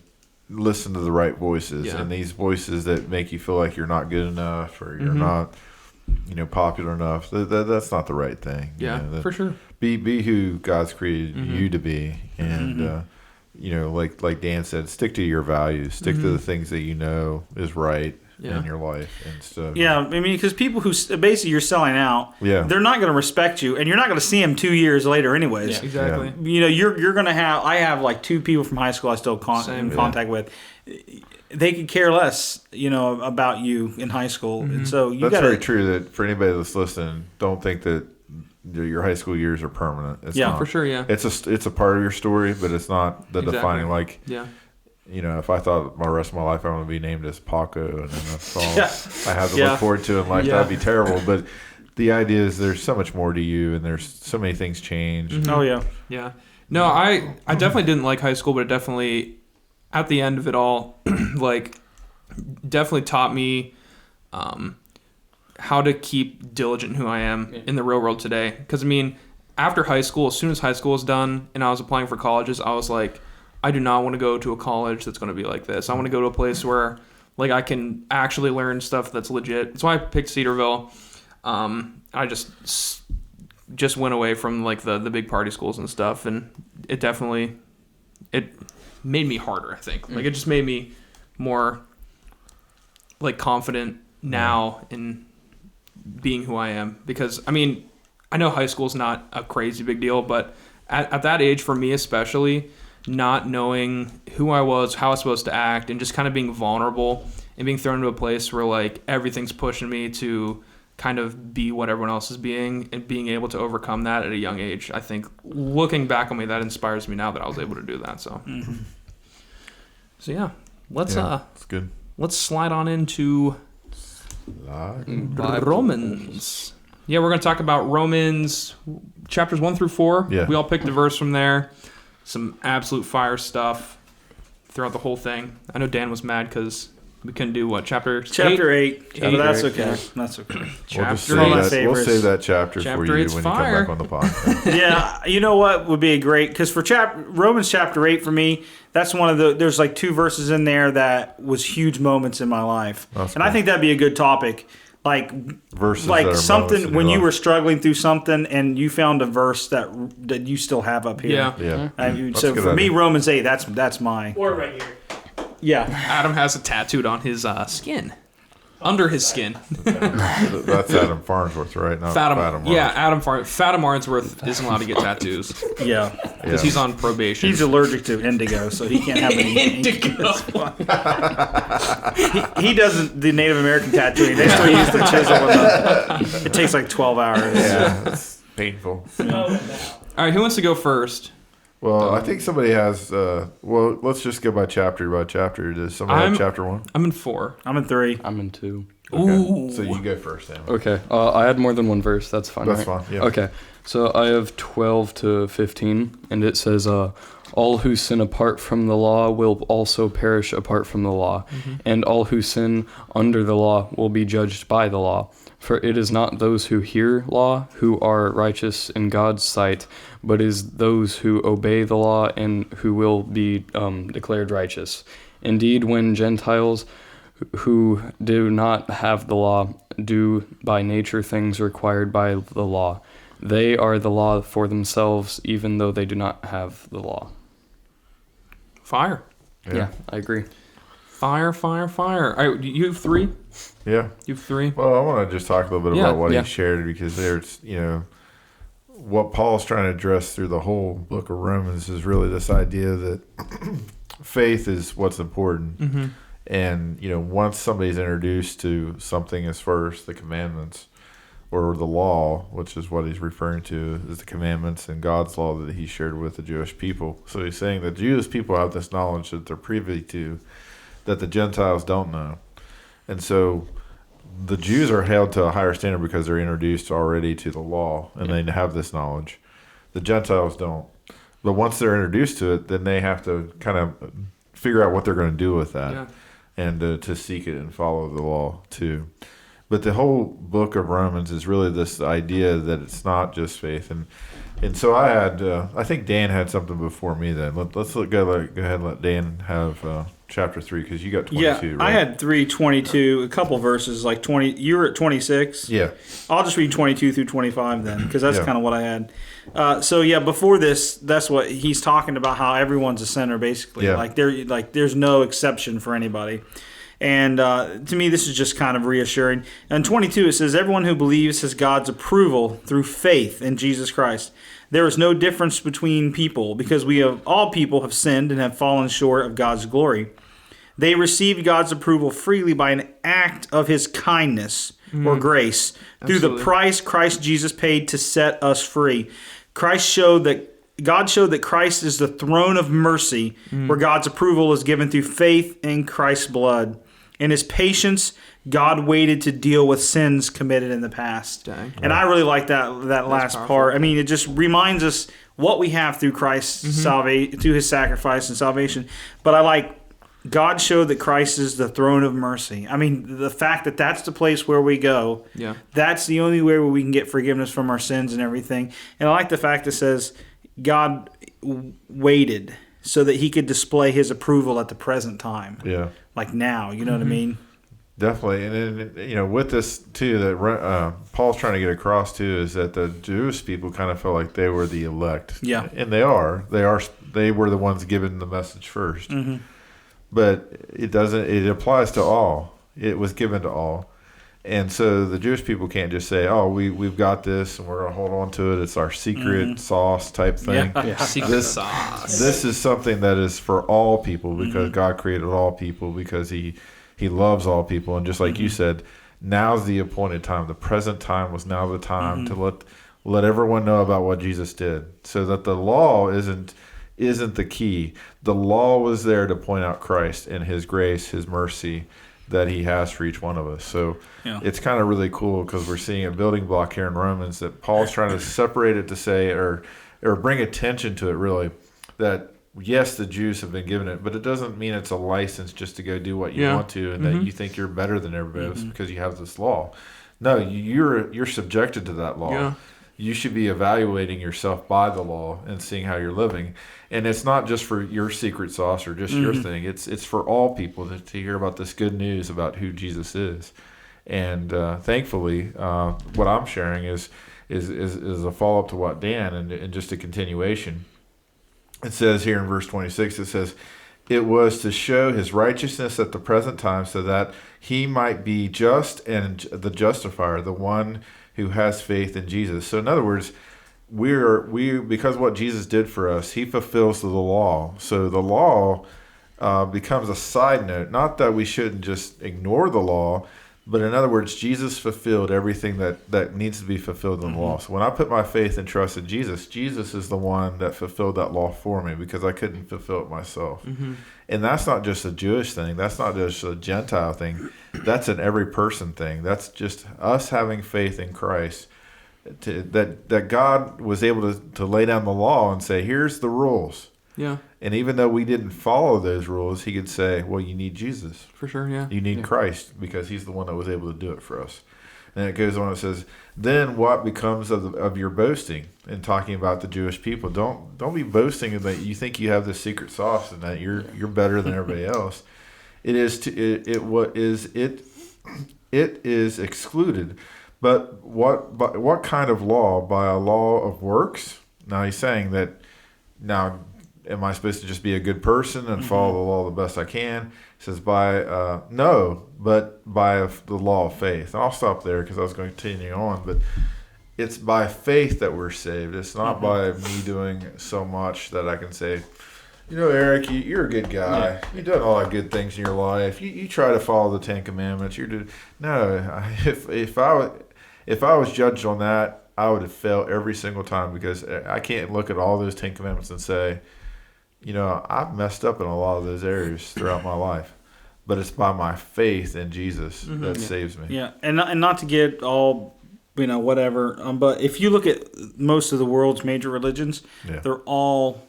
listen to the right voices, and these voices that make you feel like you're not good enough or you're not, popular enough. That's not the right thing. Yeah, for sure. Be who God's created you to be, and like Dan said, stick to your values, stick to the things that you know is right in your life and stuff. Yeah, I mean, because people who basically you're selling out, they're not going to respect you, and you're not going to see them 2 years later, anyways. Yeah, exactly. Yeah. You're going to have. I have like 2 people from high school I still in contact with. They could care less, about you in high school, and so that's very true. That for anybody that's listening, don't think that your high school years are permanent. It's not. For sure. Yeah, it's a part of your story, but it's not the defining. Like, if I thought my rest of my life I want to be named as Paco, and then that's all I have to look forward to in life, that'd be terrible. But the idea is there's so much more to you, and there's so many things change. Oh yeah, yeah. No, I definitely didn't like high school, but it definitely at the end of it all, like, definitely taught me how to keep diligent in who I am in the real world today. Because, I mean, after high school, as soon as high school was done and I was applying for colleges, I was like, I do not want to go to a college that's going to be like this. I want to go to a place where, like, I can actually learn stuff that's legit. That's why I picked Cedarville. I just went away from, like, the big party schools and stuff, and it made me harder, I think. Like, it just made me more, like, confident now in being who I am. Because, I mean, I know high school's not a crazy big deal, but at that age, for me especially, not knowing who I was, how I was supposed to act, and just kind of being vulnerable and being thrown into a place where, like, everything's pushing me to kind of be what everyone else is being, and being able to overcome that at a young age. I think looking back on me, that inspires me now that I was able to do that. So, so yeah, it's good. Let's slide on into Romans. Yeah, we're going to talk about Romans chapters 1 through 4. Yeah. We all picked a verse from there. Some absolute fire stuff throughout the whole thing. I know Dan was mad because we couldn't do what? Chapter 8? Chapter 8. But that's okay. That's okay. We'll save that chapter for you when you come back on the podcast. Yeah, you know what would be a great, because for Romans chapter 8 for me, that's one of there's like 2 verses in there that was huge moments in my life. That's cool. I think that'd be a good topic. Like verses, like something when you were struggling through something and you found a verse that you still have up here. Yeah. So for me, Romans 8, that's my. Or right here. Yeah. Adam has it tattooed on his skin. Under his skin. That's Adam Farnsworth, right? Not Fathom. Yeah, Adam Farnsworth isn't allowed to get tattoos. Yeah. Because he's on probation. He's allergic to indigo, so he can't have any indigo. he doesn't, the Native American tattooing, they still use the chisel. It takes like 12 hours. Yeah, it's painful. All right, who wants to go first? Well, I think somebody has. Well, let's just go by chapter. Does somebody have chapter 1? I'm in 4. I'm in 3. I'm in 2. Okay. Ooh. So you go first, Sam. Okay. I had more than one verse. That's fine. That's right? fine. Yeah. Okay. So I have 12 to 15, and it says, "All who sin apart from the law will also perish apart from the law, and all who sin under the law will be judged by the law. For it is not those who hear law who are righteous in God's sight, but is those who obey the law and who will be declared righteous. Indeed, when Gentiles who do not have the law do by nature things required by the law, they are the law for themselves, even though they do not have the law." Fire. Yeah, I agree. Fire. All right, you have 3? Yeah. You have 3? Well, I want to just talk a little bit about what he shared, because there's, what Paul's trying to address through the whole book of Romans is really this idea that faith is what's important. And, once somebody's introduced to something as first, the commandments, or the law, which is what he's referring to, is the commandments and God's law that he shared with the Jewish people. So he's saying that Jewish people have this knowledge that they're privy to that the Gentiles don't know. And so the Jews are held to a higher standard because they're introduced already to the law, and they have this knowledge. The Gentiles don't. But once they're introduced to it, then they have to kind of figure out what they're going to do with that, and to seek it and follow the law too. But the whole book of Romans is really this idea that it's not just faith. And so I had, I think Dan had something before me then. Let's go ahead and let Dan have chapter 3, because you got 22, right? I had 3:22, a couple verses, like 20. You were at 26? Yeah. I'll just read 22 through 25 then, because that's kind of what I had. Before this, that's what he's talking about, how everyone's a sinner, basically. Yeah. There's no exception for anybody. And to me, this is just kind of reassuring. And 22, it says, "Everyone who believes has God's approval through faith in Jesus Christ. There is no difference between people, because all people have sinned and have fallen short of God's glory. They received God's approval freely by an act of his kindness or grace through the price Christ Jesus paid to set us free. God showed that Christ is the throne of mercy, where God's approval is given through faith in Christ's blood. In his patience, God waited to deal with sins committed in the past." Dang. And I really like that last powerful. part. I mean, it just reminds us what we have through Christ's salvation, through his sacrifice and salvation. But I like God showed that Christ is the throne of mercy. I mean, the fact that that's the place where we go, that's the only way where we can get forgiveness from our sins and everything. And I like the fact that says God waited so that he could display his approval at the present time. Yeah. Like now, you know what I mean? Definitely. And then, with this, too, that Paul's trying to get across, too, is that the Jewish people kind of felt like they were the elect. Yeah. And they are. They were the ones given the message first. Mm-hmm. But it applies to all. It was given to all. And so the Jewish people can't just say, oh, we've got this and we're going to hold on to it. It's our secret sauce type thing. Yeah. Secret sauce. This is something that is for all people because God created all people because he loves all people. And just like you said, now's the appointed time. The present time was now the time to let everyone know about what Jesus did. So that the law isn't the key. The law was there to point out Christ and his grace, his mercy that he has for each one of us. So it's kind of really cool because we're seeing a building block here in Romans that Paul's trying to separate it to say or bring attention to it really that yes, the Jews have been given it, but it doesn't mean it's a license just to go do what you want to and that you think you're better than everybody else because you have this law. No, you're subjected to that law. Yeah. You should be evaluating yourself by the law and seeing how you're living. And it's not just for your secret sauce or just your thing. It's for all people to hear about this good news about who Jesus is. And thankfully, what I'm sharing is a follow-up to what Dan and just a continuation. It says here in verse 26, it says, it was to show his righteousness at the present time so that he might be just and the justifier, the one who has faith in Jesus. So in other words, we because what Jesus did for us, he fulfills the law. So the law becomes a side note. Not that we shouldn't just ignore the law, but in other words, Jesus fulfilled everything that needs to be fulfilled in the law. So when I put my faith and trust in Jesus, Jesus is the one that fulfilled that law for me because I couldn't fulfill it myself. And that's not just a Jewish thing. That's not just a Gentile thing. That's an every person thing. That's just us having faith in Christ. That God was able to lay down the law and say, here's the rules. Yeah. And even though we didn't follow those rules, he could say, well, you need Jesus. For sure, yeah. You need Christ because he's the one that was able to do it for us. And it goes on, it says, then what becomes of your boasting and talking about the Jewish people? Don't be boasting that you think you have this secret sauce and that you're better than everybody else. It is excluded. But what kind of law? By a law of works? Now he's saying that now am I supposed to just be a good person and follow the law the best I can? He says no, but by the law of faith. And I'll stop there because I was going to continue on, but it's by faith that we're saved. It's not by me doing so much that I can say, Eric, you're a good guy. Yeah. You've done a lot of good things in your life. You try to follow the Ten Commandments. No. If I was judged on that, I would have failed every single time because I can't look at all those Ten Commandments and say, I've messed up in a lot of those areas throughout my life. But it's by my faith in Jesus that saves me. Yeah, and not to get all, whatever, but if you look at most of the world's major religions, they're all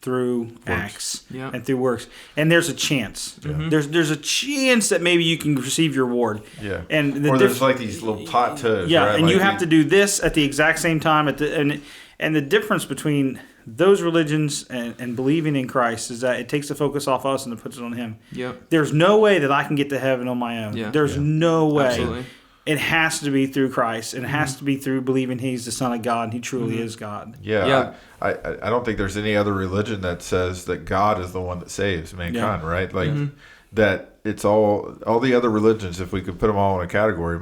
through acts and through works. And there's a chance. Yeah. There's a chance that maybe you can receive your reward. Yeah. And there's like these little pot toes. Yeah, right? and you have to do this at the exact same time. And the difference between those religions and believing in Christ is that it takes the focus off us and it puts it on him. Yep. There's no way that I can get to heaven on my own. Yeah. There's no way. Absolutely. It has to be through Christ, and it has to be through believing he's the Son of God and he truly is God. Yeah. I don't think there's any other religion that says that God is the one that saves mankind, right? Like that it's all the other religions, if we could put them all in a category,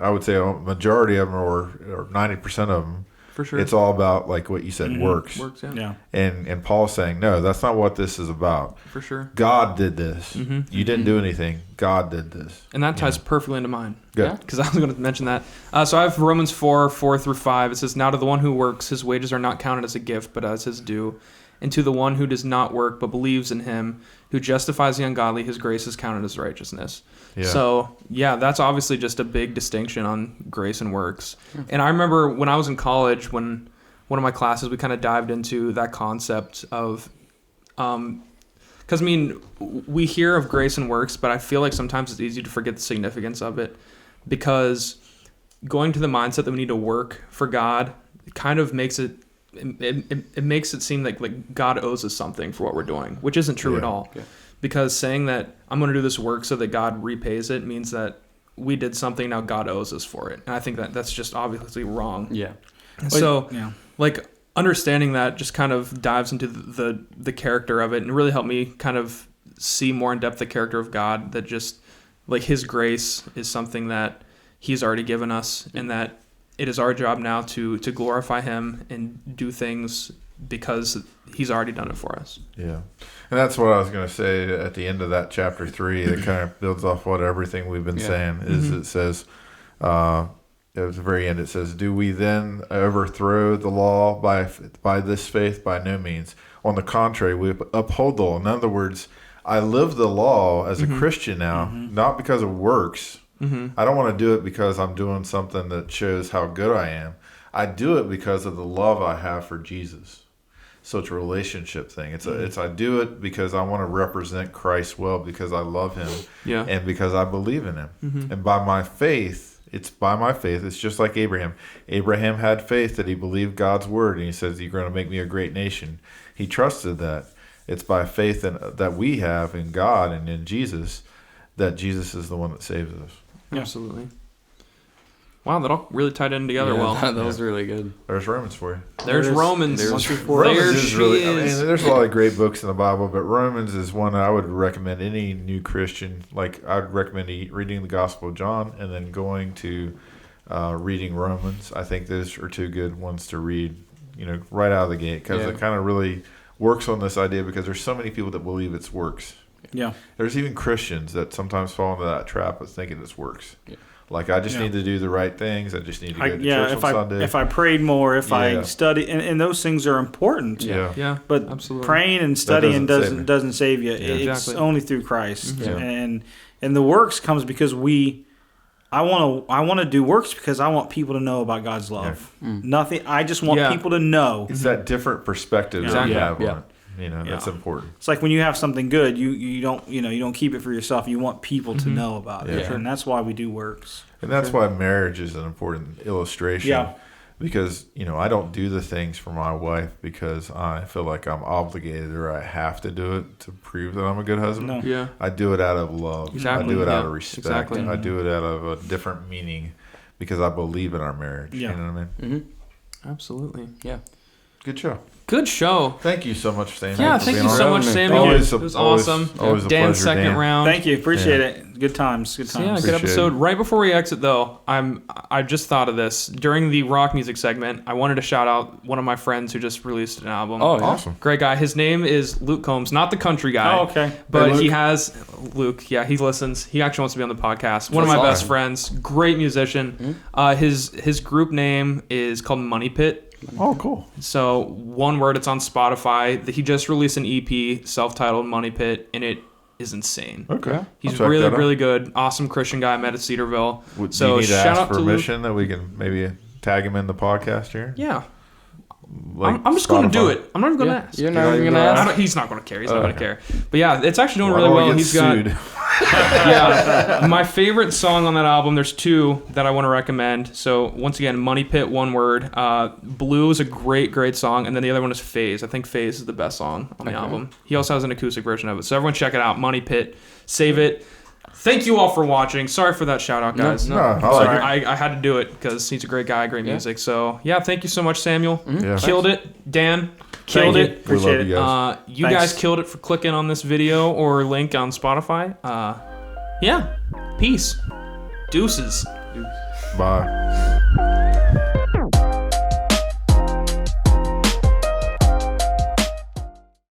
I would say a majority of them or 90% of them, for sure, it's all about, like what you said, works. Works, yeah. And Paul's saying, no, that's not what this is about. For sure. God did this. You didn't do anything. God did this. And that ties perfectly into mine. Good. Because I was going to mention that. So I have Romans 4:4-5. It says, now to the one who works, his wages are not counted as a gift, but as his due. And to the one who does not work, but believes in him, who justifies the ungodly, his grace is counted as righteousness. Yeah. So, that's obviously just a big distinction on grace and works. And I remember when I was in college, when one of my classes, we kind of dived into that concept of kind Because, I mean, we hear of grace and works, but I feel like sometimes it's easy to forget the significance of it. Because going to the mindset that we need to work for God kind of makes it makes it seem like God owes us something for what we're doing, which isn't true at all. Yeah. Because saying that I'm going to do this work so that God repays it means that we did something, now God owes us for it. And I think that's just obviously wrong. Yeah. So, like, understanding that just kind of dives into the character of it and really helped me kind of see more in depth the character of God, that just, like, his grace is something that he's already given us, and that it is our job now to glorify him and do things because he's already done it for us. Yeah. And that's what I was going to say at the end of that chapter 3 that kind of builds off what everything we've been saying is it says, at the very end, it says, do we then overthrow the law by this faith? By no means. On the contrary, we uphold the law. In other words, I live the law as a Christian now, not because of works. I don't want to do it because I'm doing something that shows how good I am. I do it because of the love I have for Jesus. So it's a relationship thing. It's I do it because I want to represent Christ well, because I love him and because I believe in him. And by my faith, it's just like Abraham. Abraham had faith that he believed God's word, and he says, you're going to make me a great nation. He trusted that. It's by faith that we have in God and in Jesus that Jesus is the one that saves us. Absolutely. Wow, that all really tied in together well. That was really good. There's Romans for you. There's Romans. Romans is really. I mean, there's a lot of great books in the Bible, but Romans is one I would recommend any new Christian. Like, I would recommend reading the Gospel of John and then going to reading Romans. I think those are two good ones to read, right out of the gate, because it kind of really works on this idea, because there's so many people that believe it's works. Yeah. There's even Christians that sometimes fall into that trap of thinking it's works. Yeah. Like, I just need to do the right things. I just need to go to church on Sunday. If I prayed more, if I study, and those things are important. Yeah. But absolutely. Praying and studying doesn't save you. Yeah, it's only through Christ. Yeah. And the works comes because I want to do works because I want people to know about God's love. Yeah. Nothing. I just want people to know. It's that different perspective that you have on it. That's important. It's like when you have something good, you don't keep it for yourself. You want people to know about it, and that's why we do works. And that's why marriage is an important illustration. Yeah. Because I don't do the things for my wife because I feel like I'm obligated or I have to do it to prove that I'm a good husband. No. Yeah. I do it out of love. Exactly. I do it out of respect. Exactly. I do it out of a different meaning because I believe in our marriage. Yeah. You know what I mean? Absolutely. Yeah. Good show. Good show. Thank you so much, Samuel. Yeah, thank you so much, Samuel. It was awesome. Always a Dan's pleasure, second Dan. round. Thank you. Appreciate it. Good times. Good times. Yeah, good episode. Right before we exit, though, I just thought of this. During the rock music segment, I wanted to shout out one of my friends who just released an album. Oh, yeah. Awesome. Great guy. His name is Luke Combs, not the country guy. Oh, okay. But he has Luke. Yeah, he listens. He actually wants to be on the podcast. One of my best friends. Great musician. His group name is called Money Pit. Oh, cool. So, one word, it's on Spotify. He just released an EP, self-titled Money Pit, and it is insane. Okay. He's really, really good. Awesome Christian guy. Met at Cedarville. Do you need to ask permission that we can maybe tag him in the podcast here? Yeah. Like I'm just going to do it. I'm not even going to ask. You're not even going to ask? He's not going to care. He's not going to care. But yeah, it's actually doing really well. He's got... sued? My favorite song on that album, there's two that I want to recommend. So once again, Money Pit, one word. Blue is a great song. And then the other one is Phase. I think Phase is the best song on the album. He also has an acoustic version of it. So everyone check it out. Money Pit. Save it. Thank you all for watching. Sorry for that shout out, guys. No, I had to do it because he's a great guy, great music. So yeah, thank you so much, Samuel. Yeah. Killed it. Dan, killed it. Appreciate it. You guys. You guys killed it for clicking on this video or link on Spotify. Yeah. Peace. Deuces. Bye.